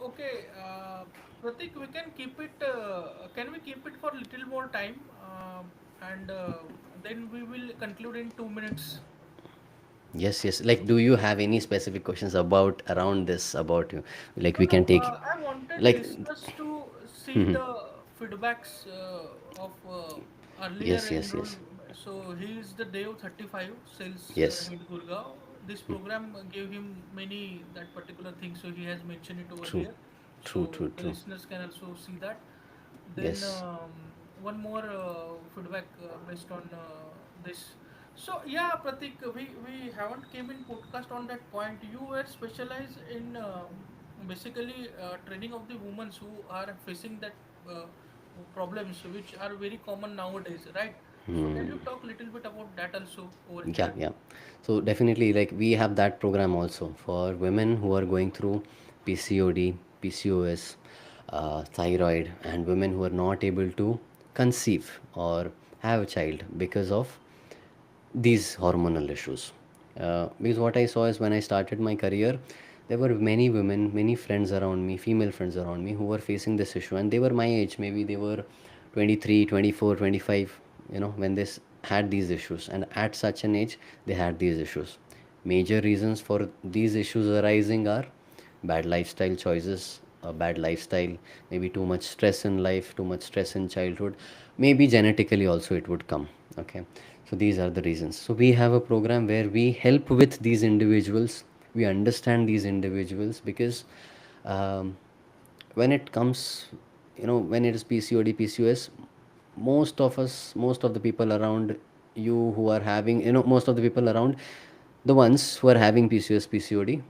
Speaker 1: Okay, Pratik, we can keep it. Can we keep it for a little more time? And then we will conclude in 2 minutes.
Speaker 2: Yes, yes, like do you have any specific questions about around this about you, like
Speaker 1: No,
Speaker 2: we
Speaker 1: no.
Speaker 2: can take
Speaker 1: I wanted
Speaker 2: like
Speaker 1: listeners to see the feedbacks of earlier
Speaker 2: yes, yes,
Speaker 1: enroll.
Speaker 2: yes,
Speaker 1: So he is the Dev 35 sales
Speaker 2: yes,
Speaker 1: head Gurgaon. This program gave him many that particular thing, so he has mentioned it over
Speaker 2: true,
Speaker 1: there.
Speaker 2: true,
Speaker 1: So
Speaker 2: true,
Speaker 1: the
Speaker 2: true.
Speaker 1: listeners can also see that. Then
Speaker 2: Yes.
Speaker 1: one more feedback based on this. So yeah, Pratik, we haven't came in podcast on that point. You were specialized in basically training of the women who are facing that problems which are very common nowadays, right? So can you talk a little bit about that also over
Speaker 2: Yeah,
Speaker 1: here?
Speaker 2: yeah. So definitely, like we have that program also for women who are going through PCOD, PCOS, thyroid, and women who are not able to conceive or have a child because of these hormonal issues. Because what I saw is when I started my career, there were many women, many friends around me, female friends around me, who were facing this issue, and they were my age. Maybe they were 23, 24, 25. When they had these issues, and at such an age, they had these issues. Major reasons for these issues arising are bad lifestyle choices, a bad lifestyle, maybe too much stress in life, too much stress in childhood, maybe genetically also it would come. Okay, so these are the reasons. So we have a program where we help with these individuals, we understand these individuals, because um, when it comes, when it is PCOD, PCOS, most of us, most of the people around you who are having, most of the people around, the ones who are having PCOS, PCOD,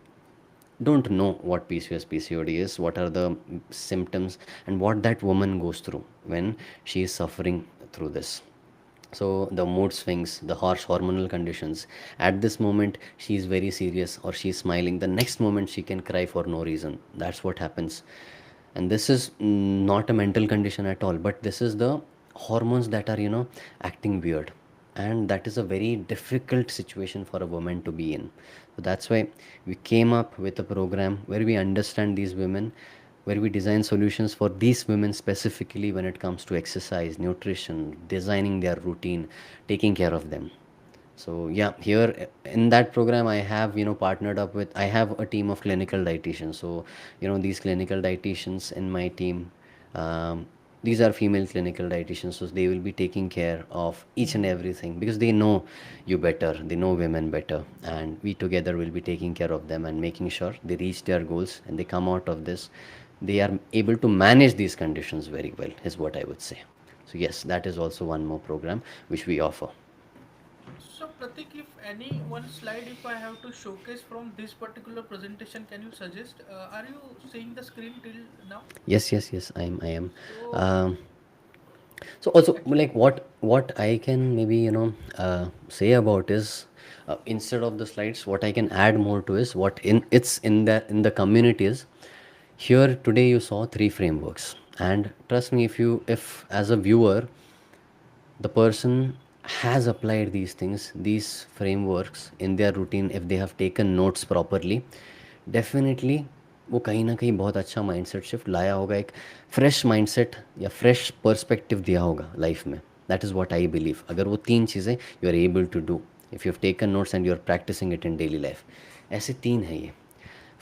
Speaker 2: don't know what PCOS, PCOD is, what are the symptoms, and what that woman goes through when she is suffering through this. So the mood swings, the harsh hormonal conditions. At this moment, she is very serious or she is smiling. The next moment, she can cry for no reason. That's what happens. And this is not a mental condition at all, but this is the hormones that are, acting weird. And that is a very difficult situation for a woman to be in. So that's why we came up with a program where we understand these women, where we design solutions for these women specifically when it comes to exercise, nutrition, designing their routine, taking care of them. So yeah, here in that program, I have partnered up with. I have a team of clinical dietitians. So these clinical dietitians in my team, um, these are female clinical dietitians. So they will be taking care of each and everything because they know you better. They know women better, and we together will be taking care of them and making sure they reach their goals and they come out of this. They are able to manage these conditions very well. Is what I would say. So yes, that is also one more program which we offer.
Speaker 1: So Pratik, if any one slide, if I have to showcase from this particular presentation, can you suggest? Are you seeing the screen till now?
Speaker 2: Yes, yes, yes. I am.
Speaker 1: So
Speaker 2: Um, so also,
Speaker 1: actually,
Speaker 2: like what I can maybe say about is instead of the slides, what I can add more to is what it's in the community is. Here today you saw three frameworks, and trust me, if as a viewer the person has applied these things, these frameworks in their routine, if they have taken notes properly, definitely वो कहीं ना कहीं बहुत अच्छा mindset shift लाया होगा, एक fresh mindset या फ्रेश पर्सपेक्टिव दिया होगा लाइफ में. That is what I believe. अगर वो तीन चीज़ें you are able to do, if you have taken notes and you are practicing it in daily life, ऐसे तीन है ये.
Speaker 1: yeah,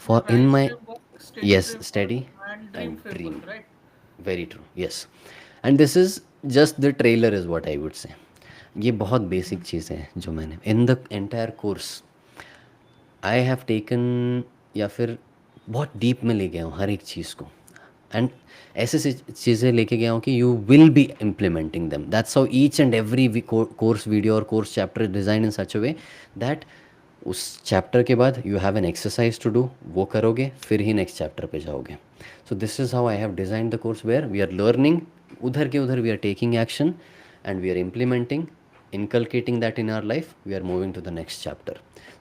Speaker 2: for in
Speaker 1: rise
Speaker 2: my
Speaker 1: framework, steady
Speaker 2: yes,
Speaker 1: framework,
Speaker 2: steady
Speaker 1: and dream
Speaker 2: and
Speaker 1: framework,
Speaker 2: dream.
Speaker 1: right?
Speaker 2: Very true, yes. And this is just the trailer is what I would say. ये बहुत basic चीज़ें हैं जो मैंने in the entire course I have taken, या फिर बहुत deep में ले गया हूँ हर एक चीज़ को. एंड ऐसे से चीज़ें लेके गया हूँ कि you will be implementing them. That's how each and every course video और course chapter design in such a way that उस चैप्टर के बाद you have an exercise to do, वो करोगे फिर ही नेक्स्ट चैप्टर पे जाओगे. So this is how I have designed the course where we are learning, उधर के उधर we are taking action and we are implementing, inculcating that in our life, we are moving to the next chapter.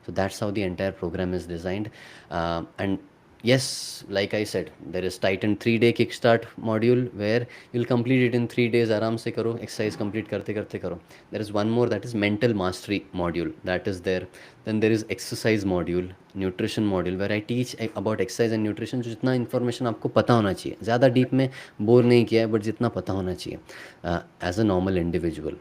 Speaker 2: So that's how the entire program is designed. And yes, like I said, there is Titan 3-day kickstart module where you'll complete it in 3 days. आराम से करो, exercise complete करते करते करो. There is one more, that is mental mastery module, that is there. Then there is exercise module, nutrition module, where I teach about exercise and nutrition. जो जितना information आपको पता होना चाहिए, ज़्यादा deep में बोर नहीं किया है, but जितना पता होना चाहिए एज अ नॉर्मल इंडिविजुअल,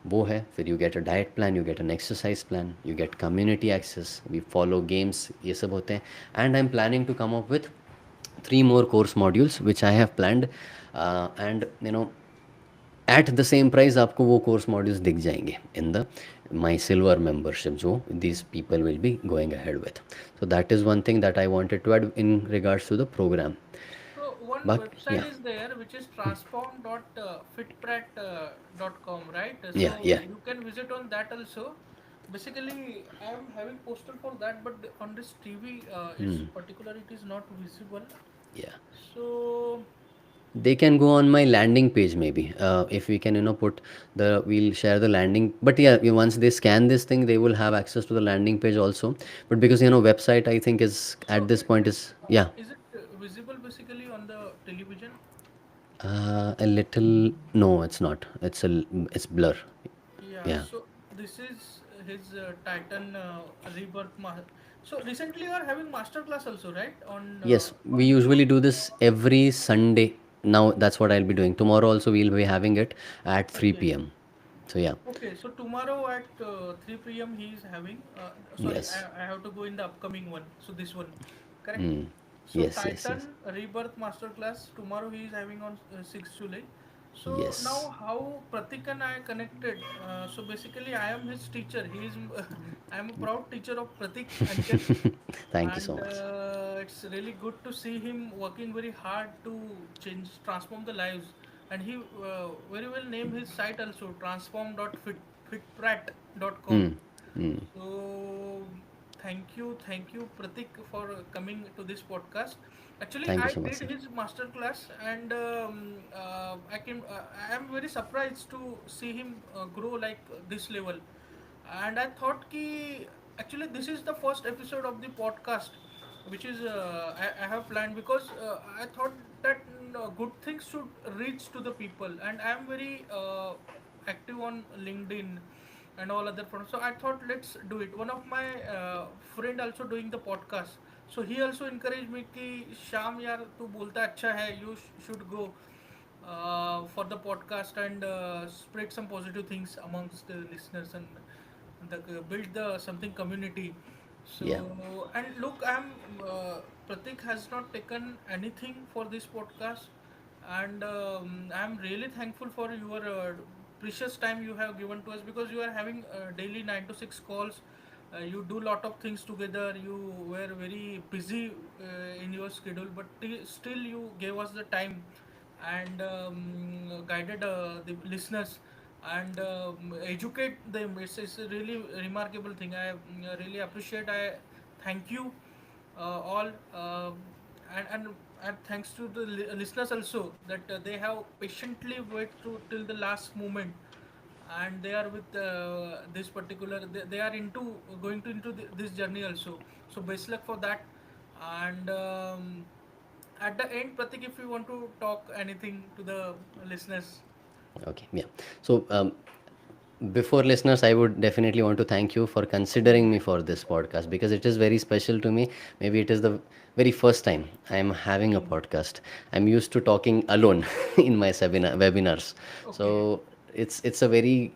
Speaker 2: वो है. फिर you get a diet plan, you get an exercise plan, you get community access, we follow games, ये सब होते हैं. And I am planning to come up with 3 more course modules which I have planned, and at the same price आपको वो course modules दिख जाएंगे in the my silver membership जो these people will be going ahead with. So that is one thing that I wanted to add in regards to the program.
Speaker 1: So one
Speaker 2: But
Speaker 1: website
Speaker 2: yeah,
Speaker 1: is there which is transform.fitprat.com, right?
Speaker 2: yeah,
Speaker 1: So
Speaker 2: yeah.
Speaker 1: you can visit on that also. Basically, I am having poster for that, but on this TV, it's particular it is not visible.
Speaker 2: Yeah,
Speaker 1: So
Speaker 2: they can go on my landing page maybe, if we can put the, we'll share the landing. But yeah, once they scan this thing they will have access to the landing page also. But because website I think is at
Speaker 1: so
Speaker 2: this point is, yeah,
Speaker 1: is it visible basically on the television?
Speaker 2: a little, no it's not, it's blur.
Speaker 1: Yeah,
Speaker 2: Yeah.
Speaker 1: so this is his Titan Rebirth. So recently you are having master class also, right?
Speaker 2: Yes, we
Speaker 1: On
Speaker 2: usually do this every Sunday. Now that's what I'll be doing. Tomorrow also we'll be having it at
Speaker 1: okay.
Speaker 2: 3 p.m. So yeah.
Speaker 1: Okay, so tomorrow at 3 p.m. he is having. Sorry,
Speaker 2: Yes.
Speaker 1: I have to go in the upcoming one. So this one, correct?
Speaker 2: Mm.
Speaker 1: So
Speaker 2: Yes, yes, yes.
Speaker 1: Titan Rebirth Masterclass tomorrow he is having on 6th July. So
Speaker 2: Yes.
Speaker 1: now how Pratik and I connected? So basically I am his teacher. He is I am a proud teacher of Pratik Anchal,
Speaker 2: Thank you so
Speaker 1: and
Speaker 2: much.
Speaker 1: it's really good to see him working very hard to change, transform the lives. And he very well named his site also transform.fitprat.com.
Speaker 2: Mm. Mm.
Speaker 1: So thank you, Pratik, for coming to this podcast. Actually,
Speaker 2: Thank you
Speaker 1: I
Speaker 2: so much,
Speaker 1: did
Speaker 2: sir.
Speaker 1: his masterclass, and I am very surprised to see him grow like this level. And I thought ki actually this is the first episode of the podcast, which is I have planned because I thought that good things should reach to the people, and I am very active on LinkedIn and all other fronts. So I thought let's do it. One of my friend also doing the podcast, so he also encouraged me कि श्याम यार तू बोलता अच्छा है, you should go for the podcast and spread some positive things amongst the listeners and build the something community.
Speaker 2: Yeah.
Speaker 1: So and look, Pratik has not taken anything for this podcast, and I'm really thankful for your precious time you have given to us, because you are having daily 9 to 6 calls. You do lot of things together. You were very busy in your schedule, but still you gave us the time and guided the listeners and educate them. It's a really remarkable thing. I really appreciate. I thank you all, and and thanks to the listeners also, that they have patiently wait through till the last moment, and they are with this particular, they are into going to into this journey also. So best luck for that. And at the end, Pratik, if you want to talk anything to the listeners.
Speaker 2: Okay. Yeah. So, before listeners, I would definitely want to thank you for considering me for this podcast, because it is very special to me. Maybe it is the very first time I am having a
Speaker 1: Okay.
Speaker 2: podcast. I'm used to talking alone in my webinars.
Speaker 1: Okay.
Speaker 2: So it's a very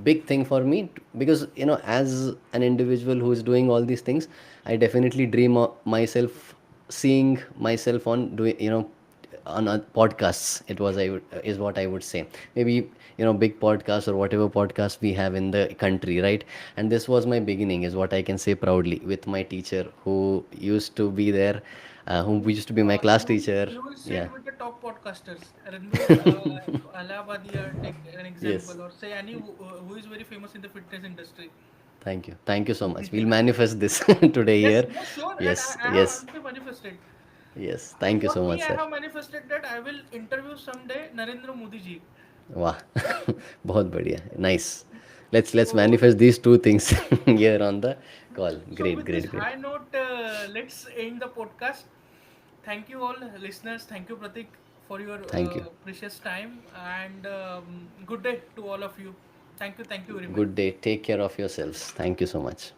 Speaker 2: big thing for me, because as an individual who is doing all these things, I definitely dream of myself seeing myself on doing, on podcasts. It was I would is what I would say. Maybe big podcasts or whatever podcasts we have in the country, right? And this was my beginning, is what I can say proudly, with my teacher who used to be there, who used to be my class teacher.
Speaker 1: You will sit
Speaker 2: Yeah.
Speaker 1: with the top podcasters. Ranveer Allahabadiya, take an
Speaker 2: Yes.
Speaker 1: example, or say any who is very famous in the fitness industry.
Speaker 2: Thank you. Thank you so much. We'll manifest this today
Speaker 1: Yes,
Speaker 2: here.
Speaker 1: yes, sure. And
Speaker 2: Yes.
Speaker 1: I have
Speaker 2: Yes.
Speaker 1: also manifested.
Speaker 2: Yes. Thank you
Speaker 1: For
Speaker 2: so
Speaker 1: me,
Speaker 2: much,
Speaker 1: I
Speaker 2: sir.
Speaker 1: have manifested that I will interview someday Narendra Modi ji.
Speaker 2: Wow. बहुत बढ़िया. Nice. Let's
Speaker 1: So,
Speaker 2: manifest these two things here on the call.
Speaker 1: so
Speaker 2: Great,
Speaker 1: with this
Speaker 2: great, great.
Speaker 1: high note, let's end the podcast. Thank you all listeners. Thank you Pratik for your
Speaker 2: Thank you.
Speaker 1: precious time, and good day to all of you. Thank you very much.
Speaker 2: Good day. Take care of yourselves. Thank you so much.